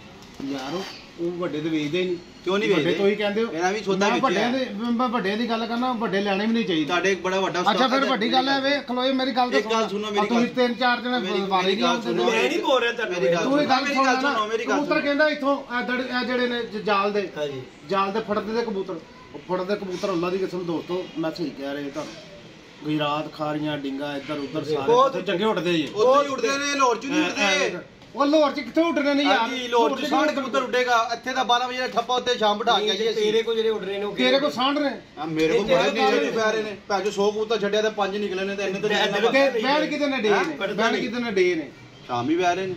ਯਾਰ ਉਹ ਵੱਡੇ ਤੇ ਵੇਚਦੇ ਹੀ ਨਹੀਂ
ਕਿਉਂ ਨਹੀਂ
ਵੱਡੇ
ਵੇਚਦੇ
ਤੁਸੀਂ ਕਹਿੰਦੇ ਹੋ
ਇਹਨਾਂ ਵੀ ਸੌਦਾ
ਮੈਂ
ਵੇਚਿਆ
ਵੱਡਿਆਂ ਦੇ ਮੈਂ ਵੱਡਿਆਂ ਦੀ ਗੱਲ ਕਰਨਾ ਵੱਡੇ ਲੈਣੇ ਵੀ ਨਹੀਂ ਚਾਹੀਦੇ
ਤੁਹਾਡੇ ਇੱਕ ਬੜਾ ਵੱਡਾ
ਅੱਛਾ ਫਿਰ ਵੱਡੀ ਗੱਲ ਹੈ ਵੇ ਖਲੋਏ ਮੇਰੀ ਗੱਲ
ਇੱਕ ਗੱਲ ਸੁਣੋ ਮੇਰੀ
ਤੁਸੀਂ
ਗੱਲ।
ਤਿੰਨ ਚਾਰ ਜਣੇ ਵਾਰੀ ਨਹੀਂ ਆਉਂਦੇ
ਮੈਂ ਨਹੀਂ ਬੋਲ ਰਿਹਾ ਤੁਹਾਨੂੰ
ਮੇਰੀ ਗੱਲ
ਤੂੰ ਇਹ ਗੱਲ
ਮੇਰੀ ਗੱਲ
ਸੁਣੋ
ਸੁਣੋ ਮੇਰੀ ਗੱਲ
ਕਬੂਤਰ ਕਹਿੰਦਾ ਇੱਥੋਂ ਇਹ ਜਿਹੜੇ ਨੇ ਜਾਲ ਦੇ
ਹਾਂਜੀ
ਜਾਲ ਦੇ ਫੜਦੇ ਦੇ ਕਬੂਤਰ ਉਹ ਫੜਦੇ ਕਬੂਤਰ ਅੱਲਾ ਦੀ ਕਸਮ ਦੋਸਤੋ ਮੈਂ ਸਹੀ ਕਹਿ ਰਿਹਾ ਤੁਹਾਨੂੰ ਗੁਜਰਾਤ ਖਾਰੀਆਂ ਡਿੰਗਾ ਇੱਧਰ ਉੱਧਰ ਸਾਰੇ ਉੱਥੇ ਚੰਗੇ ਉੱਡਦੇ ਜੀ
ਉੱਥੇ ਹੀ ਉੱਡਦੇ ਨੇ ਲਾਹੌਰ ਚ ਨਹੀਂ ਉੱਡਦੇ
ਉਹ ਲਾਹੌਰ ਚ ਕਿੱਥੇ ਉੱਡਣੇ ਨੇ ਯਾਰ
ਹਾਂਜੀ ਲਾਹੌਰ ਚ ਸਾਢ ਕਬੂਤਰ ਉੱਡੇਗਾ ਇੱਥੇ ਤਾਂ 12 ਵਜੇ ਦਾ ਠੱਪਾ ਉੱਤੇ ਸ਼ਾਮ ਬਿਠਾ ਕੇ ਆਈਏ ਅਸੀਂ
ਤੇਰੇ ਕੋ ਜਿਹੜੇ ਉੱਡ ਰਹੇ ਨੇ ਉਹ
ਤੇਰੇ ਕੋ ਸਾਂਢ ਰਹੇ
ਆ ਮੇਰੇ ਕੋਲ ਬੜੇ ਨੀਲੇ ਪੈ ਰਹੇ ਨੇ ਭਾਜੋ 100 ਕਬੂਤਰ ਛੱਡਿਆ ਤੇ 5 ਨਿਕਲੇ ਨੇ ਤੇ ਇੰਨੇ ਤਾਂ
ਬੈਣ ਕਿਤੇ ਨੇ ਡੇ ਨੇ ਬੈਣ ਕਿਤੇ ਨੇ ਡੇ ਨੇ
ਸ਼ਾਮੀ ਪੈ ਰਹੇ ਨੇ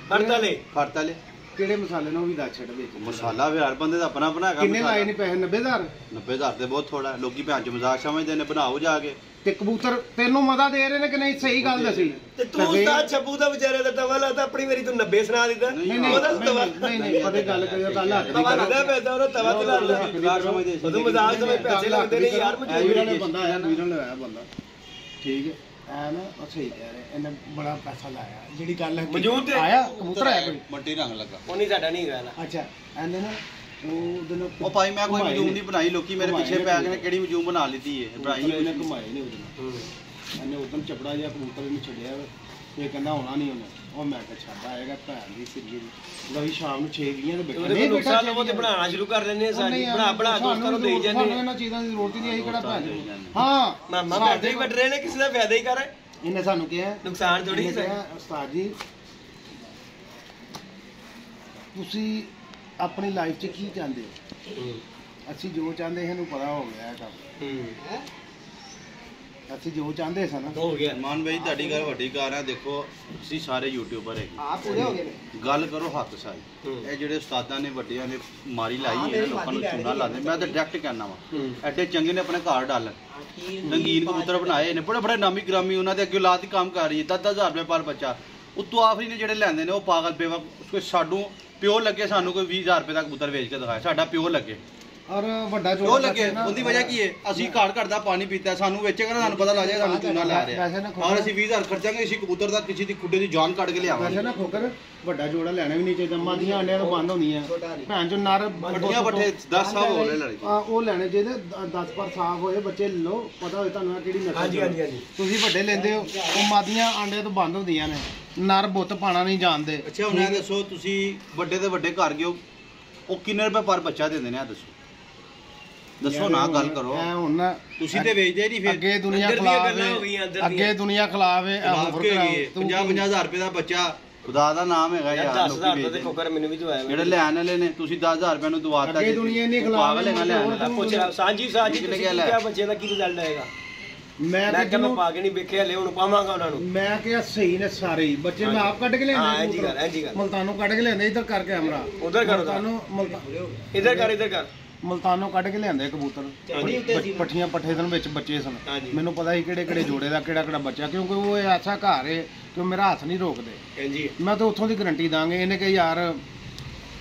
ਫੜਤਾ ਲੈ
ਫੜਤਾ ਲੈ
ਕਿਹੜੇ ਮਸਾਲੇ ਨੇ ਉਹ ਵੀ ਦੱਸ ਛੱਡ ਦੇ
ਮਸਾਲਾ ਵੀ ਹਰ ਬੰਦੇ ਦਾ ਆਪਣਾ ਆਪਣਾ ਹੈਗਾ
ਕਿੰਨੇ ਲਾਏ ਨੇ ਪੈਸੇ 90000
90000 ਤੇ ਬਹੁਤ ਥੋੜਾ ਲੋਕੀ ਭੈਣ ਚ ਮਜ਼ਾਕ ਸਮਝਦੇ ਨੇ ਬਣਾਓ ਜਾ ਕੇ
ਤੇ ਕਬੂਤਰ ਤੈਨੂੰ ਮਜ਼ਾ ਦੇ ਰਹੇ ਨੇ ਕਿ ਨਹੀਂ ਸਹੀ ਗੱਲ ਦੱਸੀ
ਤੇ ਤੂੰ ਉਸਤਾਦ ਛੱਬੂ ਦਾ ਵਿਚਾਰੇ ਦਾ ਤਵਾ ਲਾਤਾ ਆਪਣੀ ਮੇਰੀ ਤੂੰ 90 ਸੁਣਾ ਦਿੱਤਾ ਉਹਦਾ ਤਵਾ
ਨਹੀਂ ਪਤਾ ਗੱਲ ਕਰਿਓ ਗੱਲ ਹੱਥ ਦੀ
ਤਵਾ ਲੱਗਦਾ ਪੈਦਾ ਉਹਦਾ ਤਵਾ ਤੇ ਲਾ ਲਿਆ
ਮਜ਼ਾਕ ਸਮਝਦੇ ਸੀ
ਉਦੋਂ ਮਜ਼ਾਕ ਸਮਝ ਪੈਸੇ ਲੱਗਦੇ ਨੇ ਯਾਰ
ਵੀਰਾਂ ਨੇ ਬੰਦਾ ਆਇਆ ਵੀਰਾਂ ਨੇ ਆਇਆ ਬੰਦਾ ਠੀਕ ਹੈ ਐ ਨਾ ਉਹ ਸਹੀ ਕਹਿ ਰਹੇ ਇਹਨੇ ਬੜਾ ਪੈਸਾ ਲਾਇਆ ਜਿਹੜੀ ਗੱਲ ਹੈ
ਮੌਜੂਦ ਤੇ
ਆਇਆ ਕਬੂਤਰ ਆਇਆ ਕੋਈ
ਮੱਟੀ ਰੰਗ ਲੱਗਾ
ਉਹ ਨਹੀਂ ਸਾਡਾ ਨਹੀਂ ਗਿਆ
ਅੱਛਾ ਇਹਨੇ ਨਾ ਉਹ ਦਿਨ
ਉਹ ਭਾਈ ਮੈਂ ਕੋਈ ਮਜੂਮ ਨਹੀਂ ਬਣਾਈ ਲੋਕੀ ਮੇਰੇ ਪਿੱਛੇ ਪੈ ਗਏ ਨੇ ਕਿਹੜੀ ਮਜੂਮ ਬਣਾ ਲਈ ਹੈ ਬਣਾਈ
ਇਹਨੇ ਘੁਮਾਏ ਨਹੀਂ ਉਹਦੇ ਇਹਨੇ ਉਦੋਂ ਚਪੜਾ ਜਿਹਾ ਕਬੂਤਰ ਨੂੰ ਛੱਡਿਆ ਇਹ ਕਹਿੰਦਾ ਆਉਣਾ ਨਹੀਂ ਉਹਨੇ ਉਹ ਮੈਂ ਕਿਹਾ ਛੱਡ ਆਏਗਾ ਭੈਣ ਦੀ ਸਿੱਧੀ ਦੀ ਲੋਈ ਸ਼ਾਮ ਨੂੰ 6:20 ਤੇ ਬੈਠਾ
ਨਹੀਂ ਬੇਟਾ ਲਵੋ ਤੇ ਬਣਾਉਣਾ ਸ਼ੁਰੂ ਕਰ ਲੈਣੇ ਸਾਡੀ ਬਣਾ ਦੋਸਤਾਂ ਨੂੰ ਦੇਈ ਜਾਂਦੇ
ਸਾਨੂੰ ਇਹਨਾਂ ਚੀਜ਼ਾਂ ਦੀ ਜ਼ਰੂਰਤ ਹੀ ਨਹੀਂ ਆਈ ਕਿਹੜਾ ਭੈਣ ਹਾਂ
ਮਾਮਾ ਫਾਇਦਾ ਹੀ ਵੱਟ ਰਹੇ ਨੇ ਕਿਸੇ ਦਾ ਫਾਇਦਾ ਹੀ ਕਰ ਰਹੇ
ਇਹਨੇ ਸਾਨੂੰ ਕਿਹਾ
ਨੁਕਸਾਨ ਥੋੜੀ ਹੈ
ਉਸਤਾਦ ਜੀ ਤੁਸੀਂ ਆਪਣੀ ਲਾਈਫ 'ਚ ਕੀ ਚਾਹੁੰਦੇ ਹੋ ਅਸੀਂ ਜੋ ਚਾਹੁੰਦੇ ਇਹਨੂੰ ਪਤਾ ਹੋ ਗਿਆ ਇਹ ਕੰਮ ਅਸੀਂ ਜੋ ਚਾਹੁੰਦੇ ਸਨ
ਹੋ ਗਿਆ
ਮਾਨ ਭਾਈ ਤੁਹਾਡੀ ਗੱਲ ਵੱਡੀ ਕਾਰ ਹੈ ਦੇਖੋ ਤੁਸੀਂ ਸਾਰੇ ਯੂਟਿਊਬਰ ਹੈਗੇ
ਆ ਪੂਰੇ ਹੋ ਗਏ ਨੇ
ਗੱਲ ਕਰੋ ਹੱਕ ਸਾਈ ਇਹ ਜਿਹੜੇ ਉਸਤਾਦਾਂ ਨੇ ਵੱਡਿਆਂ ਨੇ ਮਾਰੀ ਲਾਈ ਹੈ ਲੋਕਾਂ ਨੂੰ ਚੂਨਾ ਲਾਦੇ ਮੈਂ ਤਾਂ ਡਾਇਰੈਕਟ ਕਹਿਣਾ ਵਾ ਐਡੇ ਚੰਗੇ ਨੇ ਆਪਣੇ ਘਰ ਡਾਲਣ ਰੰਗੀਨ ਕਬੂਤਰ ਬਣਾਏ ਨੇ ਬੜੇ ਬੜੇ ਨਾਮੀ ਗ੍ਰਾਮੀ ਉਹਨਾਂ ਦੇ ਅੱਗੇ ਔਲਾਦ ਹੀ ਕੰਮ ਕਰ ਰਹੀ ਹੈ 10,000 ਰੁਪਏ ਪਰ ਬੱਚਾ ਉਤੋਂ ਆਖਰੀ ਨੇ ਜਿਹੜੇ ਲੈਂਦੇ ਨੇ ਉਹ ਪਾਗਲ ਬੇਵਕ ਕੋਈ ਸਾਡੂ ਪਿਓ ਲੱਗੇ ਸਾਨੂੰ ਕੋਈ 20,000 ਰੁਪਏ ਦਾ ਕਬੂਤਰ ਵੇਚ ਕੇ ਦਿਖਾਇਆ ਸਾਡਾ ਪਿਓ ਲੱਗੇ
ਔਰ ਵੱਡਾ
ਜੋ ਲੱਗੇ ਉਹਦੀ ਵਜ੍ਹਾ ਕੀ ਹੈ ਅਸੀਂ ਘਰ ਦਾ ਪਾਣੀ ਪੀਤਾ ਸਾਨੂੰ ਵੇਚੇਗਾ ਨਾ ਸਾਨੂੰ ਪਤਾ ਲੱਗ ਜਾਏਗਾ ਸਾਨੂੰ ਚੂਨਾ ਲੈ ਰਿਹਾ ਔਰ ਅਸੀਂ 20000 ਖਰਚਾਂਗੇ ਅਸੀਂ ਕਬੂਤਰ ਦਾ ਕਿਸੇ ਦੀ ਖੁੱਡੇ ਦੀ ਜਾਨ ਕੱਢ ਕੇ ਲਿਆਵਾਂਗੇ।
ਵੈਸੇ ਨਾ ਖੋਕਰ ਵੱਡਾ ਜੋੜਾ ਲੈਣਾ ਵੀ ਨਹੀਂ ਚਾਹੀਦਾ, ਮਾਦੀਆਂ ਆਂਡਿਆਂ ਤੋਂ ਬੰਦ ਹੁੰਦੀਆਂ ਭੈਣ ਜੋ ਨਰ
ਵੱਡੀਆਂ ਪੱਠੇ 10 ਸਾਲ ਹੋ ਗਏ ਲੜੀ
ਉਹ ਲੈਣੇ ਚਾਹੀਦੇ 10 ਪਰ ਸਾਫ ਹੋਏ ਬੱਚੇ ਲੈ ਲਓ, ਪਤਾ ਹੋਏ ਤੁਹਾਨੂੰ ਕਿਹੜੀ ਨਸਲ। ਹਾਂਜੀ ਤੁਸੀਂ ਵੱਡੇ ਲੈਂਦੇ ਹੋ ਉਹ ਮਾਦੀਆਂ ਆਂਡਿਆਂ ਤੋਂ ਬੰਦ ਹੁੰਦੀਆਂ ਨੇ, ਨਰ ਬੁੱਤ ਪਾਣਾ ਨਹੀਂ ਜਾਣਦੇ।
ਅੱਛਾ ਹੁਣ ਇਹ ਦੱਸੋ ਤੁਸੀਂ ਵੱਡੇ ਤੇ ਵੱਡੇ ਘਰ ਗਏ ਉਹ ਕਿੰਨੇ ਰੁਪਏ ਪਰ ਬੱਚਾ ਦਿੰਦੇ ਨੇ ਆ ਦੱਸੋ ਨਾ ਗੱਲ ਕਰੋ।
ਐ ਹੁਣ
ਤੁਸੀਂ ਤੇ ਵੇਚਦੇ ਨਹੀਂ ਫਿਰ
ਅੱਗੇ ਦੁਨੀਆ ਖਿਲਾਫ ਹੈ
50,000 ਰੁਪਏ ਦਾ ਬੱਚਾ ਖੁਦਾ ਦਾ ਨਾਮ ਹੈਗਾ ਯਾਰ।
10,000 ਦੇ ਖੋਕਰ ਮੈਨੂੰ ਵੀ ਦਵਾਇਆ
ਜਿਹੜੇ ਲੈਣ ਵਾਲੇ ਨੇ ਤੁਸੀਂ 10,000 ਰੁਪਏ ਨੂੰ ਦਵਾਤਾ
ਅੱਗੇ ਦੁਨੀਆ ਨਹੀਂ ਖਿਲਾਫ
ਪਾਗਲ ਹੈਗਾ ਲੈਣ
ਪੁੱਛ ਸਾਂਝੀ ਤੁਸੀਂ ਕਿਹਾ ਬੱਚੇ ਦਾ ਕੀ ਰਿਜ਼ਲਟ ਆਏਗਾ? ਮੈਂ ਕਿਹਾ ਮੈਂ ਪਾ ਕੇ ਨਹੀਂ ਵੇਖਿਆ ਲੈ ਹੁਣ ਪਾਵਾਂਗਾ ਉਹਨਾਂ ਨੂੰ। ਮੈਂ
ਕਿਹਾ ਸਹੀ ਨੇ ਸਾਰੇ ਹੀ ਬੱਚੇ ਮੈਂ ਆਪ ਕੱਢ ਕੇ ਲਿਆਂਦੇ।
ਹਾਂ ਇੰਜੀ ਗੱਲ
ਮਲਤਾਨੋਂ ਕੱਢ ਕੇ ਲਿਆਂਦੇ ਇੱਧਰ ਕਰ ਕੈਮਰਾ
ਉਧਰ ਕਰੋ
ਤੁਹਾਨੂੰ
ਇੱਧਰ ਕਰ
ਮਲਤਾਨੋਂ ਕੱਢ ਕੇ ਲਿਆਂਦੇ ਕਬੂਤਰ ਪੱਠੀਆਂ ਪੱਠੇ ਸਨ ਵਿੱਚ ਬੱਚੇ ਸਨ। ਮੈਨੂੰ ਪਤਾ ਸੀ ਕਿਹੜੇ ਜੋੜੇ ਦਾ ਕਿਹੜਾ ਬੱਚਾ, ਕਿਉਂਕਿ ਉਹ ਐਸਾ ਘਰ ਹੈ ਕਿ ਮੇਰਾ ਹੱਥ ਨਹੀਂ ਰੋਕਦੇ। ਮੈਂ ਤਾਂ ਉੱਥੋਂ ਦੀ ਗਰੰਟੀ ਦਾਂਗੇ। ਇਹਨੇ ਕਿ ਯਾਰ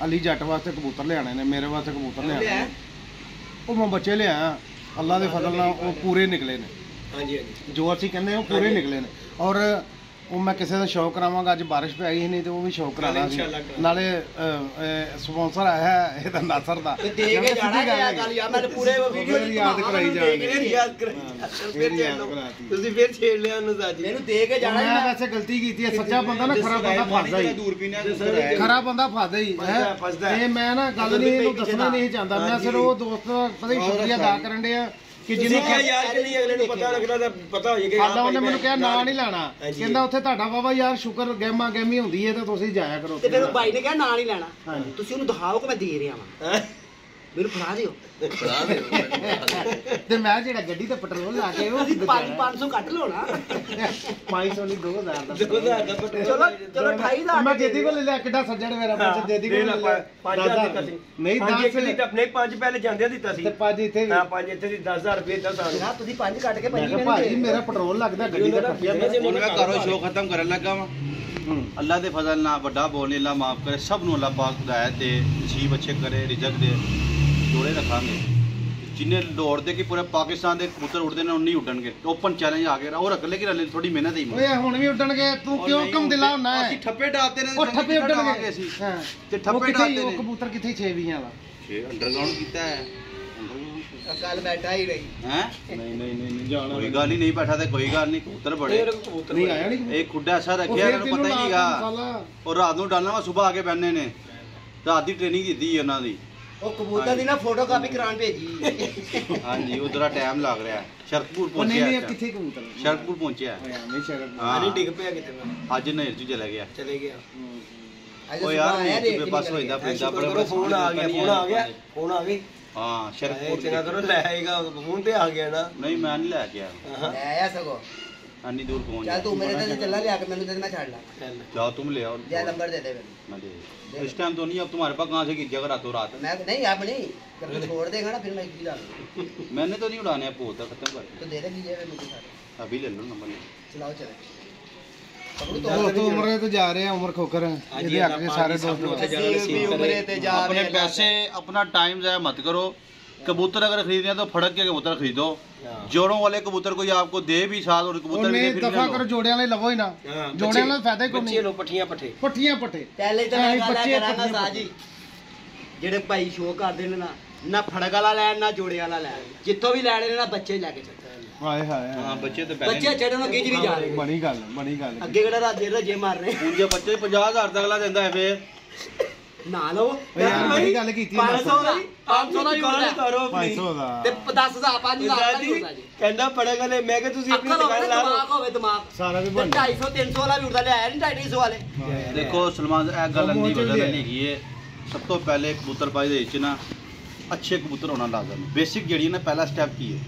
ਅਲੀ ਜੱਟ ਵਾਸਤੇ ਕਬੂਤਰ ਲਿਆਣੇ ਨੇ, ਮੇਰੇ ਵਾਸਤੇ ਕਬੂਤਰ ਲਿਆਣੇ, ਉਹ ਮੈਂ ਬੱਚੇ ਲਿਆਇਆ ਅੱਲਾ ਦੇ ਫਜ਼ਲ ਨਾਲ ਉਹ ਪੂਰੇ ਨਿਕਲੇ ਨੇ। ਜੋ ਅਸੀਂ ਕਹਿੰਦੇ ਉਹ ਪੂਰੇ ਨਿਕਲੇ ਨੇ। ਔਰ ਉਹ ਮੈਂ ਕਿਸੇ ਦਾ ਸ਼ੌਕ ਕਰਾਵਾਂਗਾ, ਅੱਜ ਬਾਰਿਸ਼ ਪੈ ਗਈ ਨਹੀਂ ਤੇ ਉਹ ਵੀ ਸ਼ੌਕ ਕਰਾਣਾ ਸੀ। ਨਾਲੇ ਸਪਾਂਸਰ ਆਇਆ ਇਹਦਾ ਨਾਸਰ ਦਾ
ਦੇ ਕੇ ਜਾਣਾ ਚੱਲ ਯਾਰ ਮੈਂ ਪੂਰੇ ਵੀਡੀਓ
ਯਾਦ ਕਰਾਈ ਜਾਂਦੇ
ਤੁਸੀਂ ਫਿਰ ਛੇੜ ਲਿਆ ਉਹਨੂੰ ਸਾਜੀ
ਮੈਨੂੰ ਦੇ ਕੇ ਜਾਣਾ।
ਮੈਂ ਵੈਸੇ ਗਲਤੀ ਕੀਤੀ ਹੈ, ਸੱਚਾ ਬੰਦਾ ਨਾ ਖਰਾ ਬੰਦਾ ਫਸਦਾ ਹੀ, ਖਰਾ ਬੰਦਾ ਫਸਦਾ ਹੀ ਹੈ। ਇਹ ਮੈਂ ਨਾ ਗੱਲ ਨਹੀਂ ਇਹਨੂੰ ਦੱਸਣਾ ਨਹੀਂ ਚਾਹੁੰਦਾ, ਮੈਂ ਸਿਰ ਉਹ ਦੋਸਤ ਪਤਾ ਹੀ ਸ਼ੁਕਰੀਆ ਅਦਾ ਕਰਨ ਡਿਆ ਕਿ ਜਿਹਨੂੰ
ਕਿਹਾ ਯਾਰ ਕਿ ਨਹੀਂ ਅਗਲੇ ਨੂੰ ਪਤਾ ਲੱਗਦਾ ਤਾਂ ਪਤਾ ਹੋ ਜਾਏਗਾ।
ਸਾਡਾ ਉਹਨੇ ਮੈਨੂੰ ਕਿਹਾ ਨਾਂ ਨਹੀਂ ਲੈਣਾ, ਕਹਿੰਦਾ ਉੱਥੇ ਤੁਹਾਡਾ ਬਾਬਾ ਯਾਰ ਸ਼ੁਕਰ ਗਹਿਮੀ ਹੁੰਦੀ ਹੈ ਤੇ ਤੁਸੀਂ ਜਾਇਆ ਕਰੋ।
ਤੇ ਫਿਰ ਬਾਈ ਨੇ ਕਿਹਾ ਨਾਂ ਨਹੀਂ ਲੈਣਾ, ਤੁਸੀਂ ਉਹਨੂੰ ਦਿਖਾਓ ਕਿ ਮੈਂ ਦੇ ਰਿਹਾ ਵਾਂ, ਮੈਨੂੰ ਫੜਾ ਦਿਓ
ਤੇ ਮੈਂ ਜਿਹੜਾ ਗੱਡੀ ਤੇ ਪੈਟਰੋਲ ਲਾ ਕੇ ਉਹ
500 ਕੱਢ ਲਓ ਨਾ
500 ਨਹੀਂ 2000 ਦਾ
ਚਲੋ 28,000
ਮੈਂ ਜੇਦੀ ਕੋਲ ਲੈ ਕਿੱਡਾ ਸੱਜਣ ਮੇਰਾ ਬੱਚਾ ਜੇਦੀ ਕੋਲ ਲੈ
5,000 ਨਹੀਂ 10 ਆਪਣੇ 5 ਪਹਿਲੇ ਜਾਂਦਿਆਂ ਦਿੱਤਾ ਸੀ
ਤੇ 5 ਇੱਥੇ
ਹਾਂ 5 ਇੱਥੇ ਦੀ 10,000 ਰੁਪਏ ਦਾ ਸਾਨੂੰ
ਤੁਸੀਂ 5 ਕੱਢ ਕੇ
ਭਾਜੀ ਮੇਰਾ ਪੈਟਰੋਲ ਲੱਗਦਾ ਗੱਡੀ ਦਾ।
ਹੁਣ ਮੈਂ ਘਰੋਂ ਸ਼ੋਅ ਖਤਮ ਕਰਨ ਲੱਗਾ ਵਾਂ। ਅੱਲਾ ਦੇ ਫਜ਼ਲ ਨਾਲ ਵੱਡਾ ਬੋਲਨੇ ਅੱਲਾ ਮਾਫ ਕਰੇ ਸਭ ਨੂੰ, ਅੱਲਾ ਪਾਕ ਹਦਾਇਤ ਦੇ, ਨਸੀਬ ਅੱਛੇ ਕਰੇ, ਰਿਜ਼ਕ ਦੇ, ਜੋੜੇ ਰੱਖਾਂਗੇ। ਜਿੰਨੇ ਦੌੜਦੇ ਕਿ ਪੂਰੇ ਪਾਕਿਸਤਾਨ ਦੇ ਕਬੂਤਰ ਉੱਡਦੇ ਨੇ ਉਨੀ ਉੱਡਣਗੇ। ਓਪਨ ਚੈਲੰਜ ਆ ਗਿਆ ਉਹ ਰੱਖ ਲੈ ਕਿ ਥੋੜੀ ਮਿਹਨਤ ਹੀ
ਓਏ ਹੁਣ ਵੀ ਉੱਡਣਗੇ, ਤੂੰ ਕਿਉਂ ਕਮ ਦਿਲਾ ਹੁੰਨਾ ਹੈ?
ਅਸੀਂ ਠੱਪੇ ਡਾਲਦੇ ਨੇ
ਉਹ ਠੱਪੇ ਉੱਡਣਗੇ
ਅਸੀਂ
ਹਾਂ
ਤੇ ਠੱਪੇ ਡਾਲਦੇ ਨੇ।
ਉਹ ਕਬੂਤਰ ਕਿੱਥੇ 6 20 ਵਾਲਾ
6 ਅੰਡਰਗਰਾਉਂਡ ਕੀਤਾ ਹੈ
ਕੱਲ ਬੈਠਾ ਹੀ ਰਹੀ
ਹੈ।
ਨਹੀਂ ਜਾਣਾ
ਕੋਈ ਗੱਲ ਹੀ ਨਹੀਂ ਬੈਠਾ ਤੇ ਕੋਈ ਗੱਲ ਨਹੀਂ। ਕਬੂਤਰ ਬੜੇ
ਨਹੀਂ ਆਇਆ ਨਹੀਂ
ਇਹ ਖੁੱਡਾ ਐਸਾ ਰੱਖਿਆ ਇਹਨਾਂ ਨੂੰ ਪਤਾ ਹੀ ਨਹੀਂਗਾ। ਉਹ ਰਾਤ ਨੂੰ ਡਾਲਣਾ ਵਾ ਸਵੇਰ ਆ ਕੇ ਬੈਠਨੇ ਨੇ, ਰਾਤ ਦੀ ਟ੍ਰੇਨਿੰਗ ਦਿੱਤੀ ਉਹਨਾਂ ਦੀ।
ਉਹ ਕਬੂਤਰ ਦੀ ਨਾ ਫੋਟੋ ਕਾਪੀ ਕਰਾਉਣ ਭੇਜੀ।
ਹਾਂਜੀ ਉਧਰ ਟਾਈਮ ਲੱਗ ਰਿਹਾ। ਸ਼ਰਕਪੁਰ
ਨਹੀਂ
ਪਹੁੰਚਿਆ।
ਕਿੱਥੇ ਕਬੂਤਰ
ਸ਼ਰਕਪੁਰ ਪਹੁੰਚਿਆ
ਨਹੀਂ ਸ਼ਰਕਪੁਰ
ਹਾਂ
ਡਿੱਗ ਪਿਆ ਕਿਤੇ ਮੈਂ
ਅੱਜ ਨਹਿਰ ਚ ਚਲਾ ਗਿਆ।
ਉਹ
ਯਾਰ ਨਹਿਰ ਚ ਬਸ ਹੋਈਦਾ ਪੈਂਦਾ ਬੜਾ।
ਫੋਨ ਆ ਗਿਆ
ਹਾਂ ਸ਼ਰਕਪੁਰ
ਤੇ ਨਾ ਕਰੋ ਲੈ ਆਏਗਾ ਫੋਨ ਤੇ ਆ ਗਿਆ ਨਾ।
ਨਹੀਂ ਮੈਂ ਨਹੀਂ ਲੈ ਕੇ ਆਇਆ,
ਲੈ ਆਇਆ ਸਗੋ
ਇੰਨੀ ਦੂਰ ਪਹੁੰਚ
ਚੱਲ ਤੂੰ ਮੇਰੇ ਤੇ ਚੱਲਾ ਲਿਆ ਕੇ ਮੈਨੂੰ ਤੇ ਮੈਂ ਛੱਡ ਲਾ।
जाओ तुम ले आओ,
दे नंबर दे दे
मैं दे। इस टाइम तो नहीं, अब तुम्हारे पास कहाँ से कीजिएगा रातों रात।
मैं नहीं अब नहीं, कभी छोड़ देगा ना फिर मैं की डालूंगा।
मैंने तो नहीं उड़ाने आपको, होता खत्म कर
तो दे दे कीजिए मुझे सारे।
अभी ले लो नंबर ले।
चलाओ चले
ਦੋਸਤੋ ਉਮਰੇ ਤੇ ਜਾ ਰਹੇ ਆ, ਉਮਰ ਖੋਕਰ ਇਹਦੇ ਹੱਕ ਦੇ ਸਾਰੇ ਦੋਸਤ
उमरे ते जा
अपने पैसे अपना टाइम ज़ाया मत करो। कबूतर अगर खरीदने हैं तो फड़क के कबूतर खरीदो। जोड़ों वाले कबूतर कोई आपको दे भी साथ और कबूतर भी दे, फिर
दफा करो, जोड़िਆਂ ਵਾਲੇ ਲਵੋ ਹੀ ਨਾ। जोड़िਆਂ ਵਾਲਾ ਫਾਇਦਾ ਹੀ ਕੋਈ ਨਹੀਂ।
ਲੋ ਪੱਠੀਆਂ ਪੱਠੇ
ਪਹਿਲੇ ਤਾਂ ਮੈਂ ਗੱਲ ਕਰਾਂਗਾ ਸਾਜੀ, ਜਿਹੜੇ ਭਾਈ ਸ਼ੋਅ ਕਰਦੇ ਨੇ ਨਾ ਫੜਕ ਵਾਲਾ ਲੈਣ ਨਾ ਜੋੜੇ ਵਾਲਾ ਲੈਣ, ਜਿੱਥੋਂ ਵੀ ਲੈਣੇ ਨੇ ਨਾ ਬੱਚੇ ਲੈ ਕੇ ਚੱਲਦੇ।
ਹਾਏ ਹਾਏ
हाँ बच्चे तो
ਬੱਚੇ ਛੱਡਣ ਨੂੰ ਗਿੱਜ ਨਹੀਂ ਜਾ ਰਹੇ।
ਬੜੀ ਗੱਲ
ਅੱਗੇ ਕਿਹੜਾ ਰਾਜੇ ਰਜੇ ਮਾਰ ਰਹੇ
पूंजे बच्चे 50,000 तक अगला देता है फिर
ਨਾ ਲਓ।
ਯਾਰ ਬੜੀ ਗੱਲ ਕੀਤੀ
500 ਦਾ 500 ਦਾ
ਦੁਕਾਨ ਕਰੋ
500 ਦਾ
ਤੇ 10,000 5,000 ਦਾ ਹੁੰਦਾ ਜੀ।
ਕਹਿੰਦਾ ਪੜੇ ਗਲੇ ਮੈਂ ਕਿ ਤੁਸੀਂ ਆਪਣੀ
ਅੱਖਰ ਹੋਵੇ
ਦੁਕਾਨ ਲਾ ਲਓ।
ਦਿਮਾਗ ਹੋਵੇ ਦਿਮਾਗ
ਸਾਰਾ ਵੀ
ਤੇ
ਬਣ
250 300 ਵਾਲਾ ਵੀ ਉੜਦਾ ਲਿਆਇਆ ਨਹੀਂ 250 ਵਾਲੇ।
देखो सलमान एक गल अंधी बदल नहीं है। सब तो पहले कबूतर पाई दे ना अच्छे कबूतर होना लाजम। बेसिक जड़ी ना पहला स्टेप की है।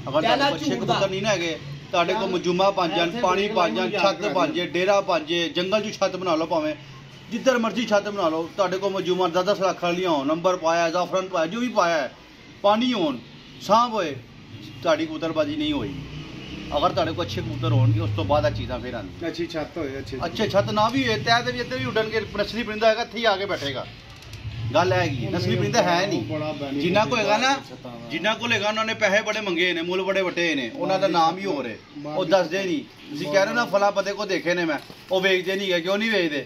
अगर अच्छे कबूतर नहीं ना है ਤੁਹਾਡੇ ਕੋਲ ਮਜੂਮਾ ਬਣ ਜਾਣ, ਪਾਣੀ ਬਣ ਜਾਣ, ਛੱਤ ਬਣ ਜੇ, ਡੇਰਾ ਬਣ ਜੇ, ਜੰਗਲ 'ਚ ਛੱਤ ਬਣਾ ਲਓ, ਭਾਵੇਂ ਜਿੱਧਰ ਮਰਜ਼ੀ ਛੱਤ ਬਣਾ ਲਓ, ਤੁਹਾਡੇ ਕੋਲ ਮਜੂਮਾ 10-10 ਲੱਖ ਵਾਲੀਆਂ ਹੋਣ, ਨੰਬਰ ਪਾਇਆ, ਜ਼ਾਫਰਨ ਪਾਇਆ, ਜੋ ਵੀ ਪਾਇਆ ਹੈ, ਪਾਣੀ ਹੋਣ, ਸਾਂਭ ਹੋਏ, ਤੁਹਾਡੀ ਕਬੂਤਰਬਾਜੀ ਨਹੀਂ ਹੋਏਗੀ। ਅਗਰ ਤੁਹਾਡੇ ਕੋਲ ਅੱਛੇ ਕਬੂਤਰ ਹੋਣਗੇ ਉਸ ਤੋਂ ਬਾਅਦ ਆ ਚੀਜ਼ਾਂ ਫਿਰ ਆਉਂਦੀਆਂ।
ਅੱਛੀ ਛੱਤ ਹੋਏ,
ਅੱਛੇ ਛੱਤ ਨਾ ਵੀ ਹੋਏ ਤੈ ਤੇ ਵੀ ਇੱਥੇ ਵੀ ਉੱਡਣਗੇ। ਨਸਲੀ ਪਰਿੰਦਾ ਹੈਗਾ ਇੱਥੇ ਹੀ ਆ ਕੇ ਬੈਠੇਗਾ। ਗੱਲ ਹੈਗੀ ਨਸਲੀ ਪ੍ਰਿੰਦ ਹੈ ਨਹੀਂ। ਜਿੰਨਾ ਕੋ ਹੈਗਾ ਨਾ, ਜਿੰਨਾ ਕੋਲ ਹੈਗਾ ਉਹਨਾਂ ਨੇ ਪੈਸੇ ਬੜੇ ਮੰਗੇ ਨੇ, ਮੁੱਲ ਬੜੇ ਵਟੇ ਨੇ, ਉਹਨਾਂ ਦਾ ਨਾਮ ਹੀ ਹੋਰ ਹੈ, ਉਹ ਦੱਸਦੇ ਨਹੀਂ। ਤੁਸੀਂ ਕਹਿ ਰਹੇ ਹੋ ਨਾ ਫਲਾ ਪਤੇ ਕੋ ਦੇਖੇ ਨੇ ਮੈਂ, ਉਹ ਵੇਚਦੇ ਨਹੀਂ ਹੈ, ਕਿਉਂ ਨਹੀਂ ਵੇਚਦੇ?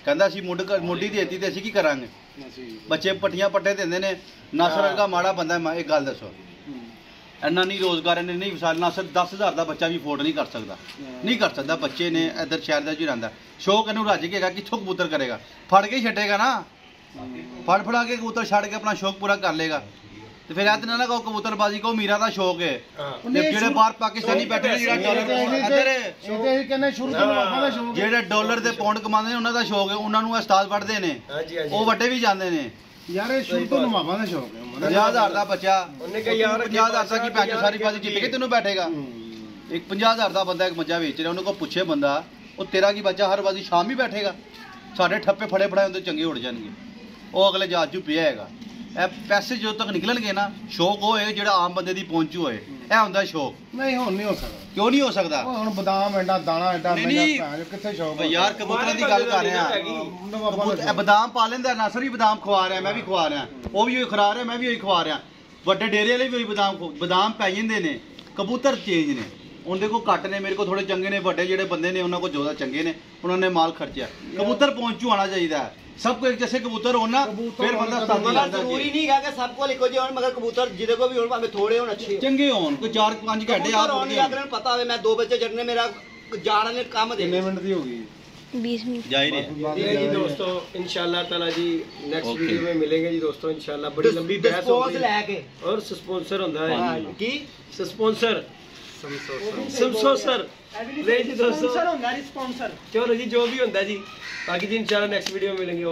ਕਹਿੰਦਾ ਅਸੀਂ ਮੁੱਢੀ ਦੇਤੀ ਤੇ ਅਸੀਂ ਕੀ ਕਰਾਂਗੇ? ਬੱਚੇ ਪੱਟੀਆਂ ਪੱਟੇ ਦਿੰਦੇ ਨੇ। ਨਾਸਰ ਵਰਗਾ ਮਾੜਾ ਬੰਦਾ, ਮੈਂ ਇੱਕ ਗੱਲ ਦੱਸੋ, ਇੰਨਾ ਨਹੀਂ ਰੋਜ਼ਗਾਰ ਇਹਨੇ ਨਹੀਂ ਵਿਸਾਲ। ਨਾਸਰ 10,000 ਦਾ ਬੱਚਾ ਵੀ ਅਫੋਰਡ ਨਹੀਂ ਕਰ ਸਕਦਾ, ਨਹੀਂ ਕਰ ਸਕਦਾ। ਬੱਚੇ ਨੇ ਇੱਧਰ ਸ਼ਹਿਰ ਦਾ ਜੀ ਰਹਿੰਦਾ, ਸ਼ੌਕ ਇਹਨੂੰ ਰੱਜ ਕੇ ਹੈਗਾ, ਕਿੱਥੋਂ ਕਬੂਤਰ ਕਰੇਗਾ? ਫੜ ਕੇ ਹੀ ਛੱਡੇਗਾ ਨਾ, ਫੜਾ ਕੇ ਕਬੂਤਰ ਛੱਡ ਕੇ ਆਪਣਾ ਸ਼ੌਕ ਪੂਰਾ ਕਰ ਲੇਗਾ। ਤੇ ਫਿਰ ਇਹ ਨਾ ਕਹੋ ਕਬੂਤਰਬਾਜ਼ੀ ਕੋ ਮੀਰਾ ਦਾ ਸ਼ੌਕ ਹੈ। ਜਿਹੜੇ ਬਾਹਰ ਪਾਕਿਸਤਾਨੀ ਬੈਠੇ ਨੇ, ਜਿਹੜੇ ਡਾਲਰ ਤੇ ਪਾਉਂਡ ਕਮਾਉਂਦੇ ਨੇ, ਉਹਨਾਂ ਦਾ ਸ਼ੌਕ ਹੈ, ਉਹਨਾਂ ਨੂੰ ਉਸਤਾਦ ਵੱਢਦੇ ਨੇ, ਉਹ ਵੱਡੇ ਵੀ ਜਾਂਦੇ ਨੇ।
ਯਾਰ ਇਹ ਸ਼ੁਰੂ ਤੋਂ ਨਵਾਬਾਂ ਦਾ ਸ਼ੌਕ ਹੈ।
50,000 ਦਾ ਬੱਚਾ, ਉਹਨੇ ਕਹੀ ਯਾਰ 50,000 ਦਾ ਕੀ ਪੈਸੇ ਸਾਰੀ ਬਾਜ਼ੀ ਜਿੱਤ ਕੇ ਤੈਨੂੰ ਬੈਠੇਗਾ। ਇੱਕ 50,000 ਦਾ ਬੰਦਾ ਇੱਕ ਮੱਝਾ ਵੇਚ ਰਿਹਾ, ਉਹਨੂੰ ਕੋ ਪੁੱਛੇ ਬੰਦਾ, ਉਹ ਤੇਰਾ ਕੀ ਬੱਚਾ ਹਰ ਬਾਜ਼ੀ ਸ਼ਾਮ ਹੀ ਬੈਠੇਗਾ? ਸਾਡੇ ਠੱਪੇ ਫੜੇ ਫੜਾਏ ਹੁੰਦੇ ਚੰਗੇ ਉੱਡ ਜਾਣਗੇ। ਉਹ ਅਗਲੇ ਜਾਜੂ ਪਿਆ ਹੈਗਾ। ਇਹ ਪੈਸੇ ਜਦੋਂ ਤੱਕ ਨਿਕਲਣਗੇ ਨਾ, ਸ਼ੌਕ ਹੋਏ ਜਿਹੜਾ ਆਮ ਬੰਦੇ ਦੀ ਪਹੁੰਚੂ ਹੋਏ, ਇਹ ਹੁੰਦਾ ਸ਼ੌਕ।
ਨਹੀਂ ਹੁਣ ਨਹੀਂ ਹੋ ਸਕਦਾ।
ਕਿਉਂ ਨਹੀਂ ਹੋ ਸਕਦਾ?
ਹੁਣ ਬਦਾਮ ਐਡਾ ਦਾਣਾ ਐਡਾ ਕਿੱਥੇ ਸ਼ੌਕ?
ਯਾਰ ਕਬੂਤਰਾਂ ਦੀ ਗੱਲ ਕਰ ਰਿਹਾ, ਬਦਾਮ ਪਾ ਲੈਂਦਾ। ਨਾਸਰ ਵੀ ਬਦਾਮ ਖਵਾ ਰਿਹਾ, ਮੈਂ ਵੀ ਖਵਾ ਰਿਹਾ, ਉਹ ਵੀ ਉਹੀ ਖਵਾ ਰਿਹਾ, ਮੈਂ ਵੀ ਉਹੀ ਖਵਾ ਰਿਹਾ। ਵੱਡੇ ਡੇਰੇ ਵਾਲੇ ਵੀ ਉਹੀ ਬਦਾਮ ਪੈ ਜਾਂਦੇ ਨੇ। ਕਬੂਤਰ ਚੇਂਜ ਨੇ, ਉਹਦੇ ਕੋਲ ਘੱਟ ਨੇ, ਮੇਰੇ ਕੋਲ ਥੋੜੇ ਚੰਗੇ ਨੇ। ਵੱਡੇ ਜਿਹੜੇ ਬੰਦੇ ਨੇ ਉਹਨਾਂ ਕੋਲ ਜ਼ਿਆਦਾ ਚੰਗੇ ਨੇ, ਉਹਨਾਂ ਨੇ ਮਾਲ ਖਰਚਿਆ। ਕਬੂਤਰ ਪਹੁੰਚੂ ਆਣਾ ਚਾਹੀਦਾ। ਸਭ ਕੋ ਇੱਕ ਜੈਸੇ ਕਬੂਤਰ ਹੋਣਾ, ਫਿਰ ਬੰਦਾ
ਜ਼ਰੂਰੀ ਨਹੀਂ ਹੈਗਾ ਕਿ ਸਭ ਕੋਲ ਇੱਕੋ ਜਿਹੇ ਹੋਣ, ਮਗਰ ਕਬੂਤਰ ਜਿਹਦੇ ਕੋਲ ਵੀ ਹੋਣ, ਭਾਵੇਂ ਥੋੜੇ ਹੋਣ, ਅੱਛੇ
ਚੰਗੇ ਹੋਣ। ਕੋਈ 4-5 ਘੰਟੇ ਆਪ
ਹੋਣ, ਅਗਰ ਨੂੰ ਪਤਾ ਹੋਵੇ ਮੈਂ 2 ਬੱਚੇ ਜੜਨੇ, ਮੇਰਾ ਜਾਣ ਨੇ ਕੰਮ ਦੇ।
ਕਿੰਨੇ ਮਿੰਟ ਦੀ ਹੋ गई?
20 मिनट
जा ही रहे
जी दोस्तों। इंशाल्लाह ताला जी नेक्स्ट वीडियो में मिलेंगे जी दोस्तों। इंशाल्लाह बड़ी लंबी बहस होगी और स्पॉन्सर होता है की स्पॉन्सर समसोसर नहीं जी दोस्तों, चलो जी जो भी होता है जी। बाकी जी इंशाल्लाह नेक्स्ट वीडियो में मिलेंगे।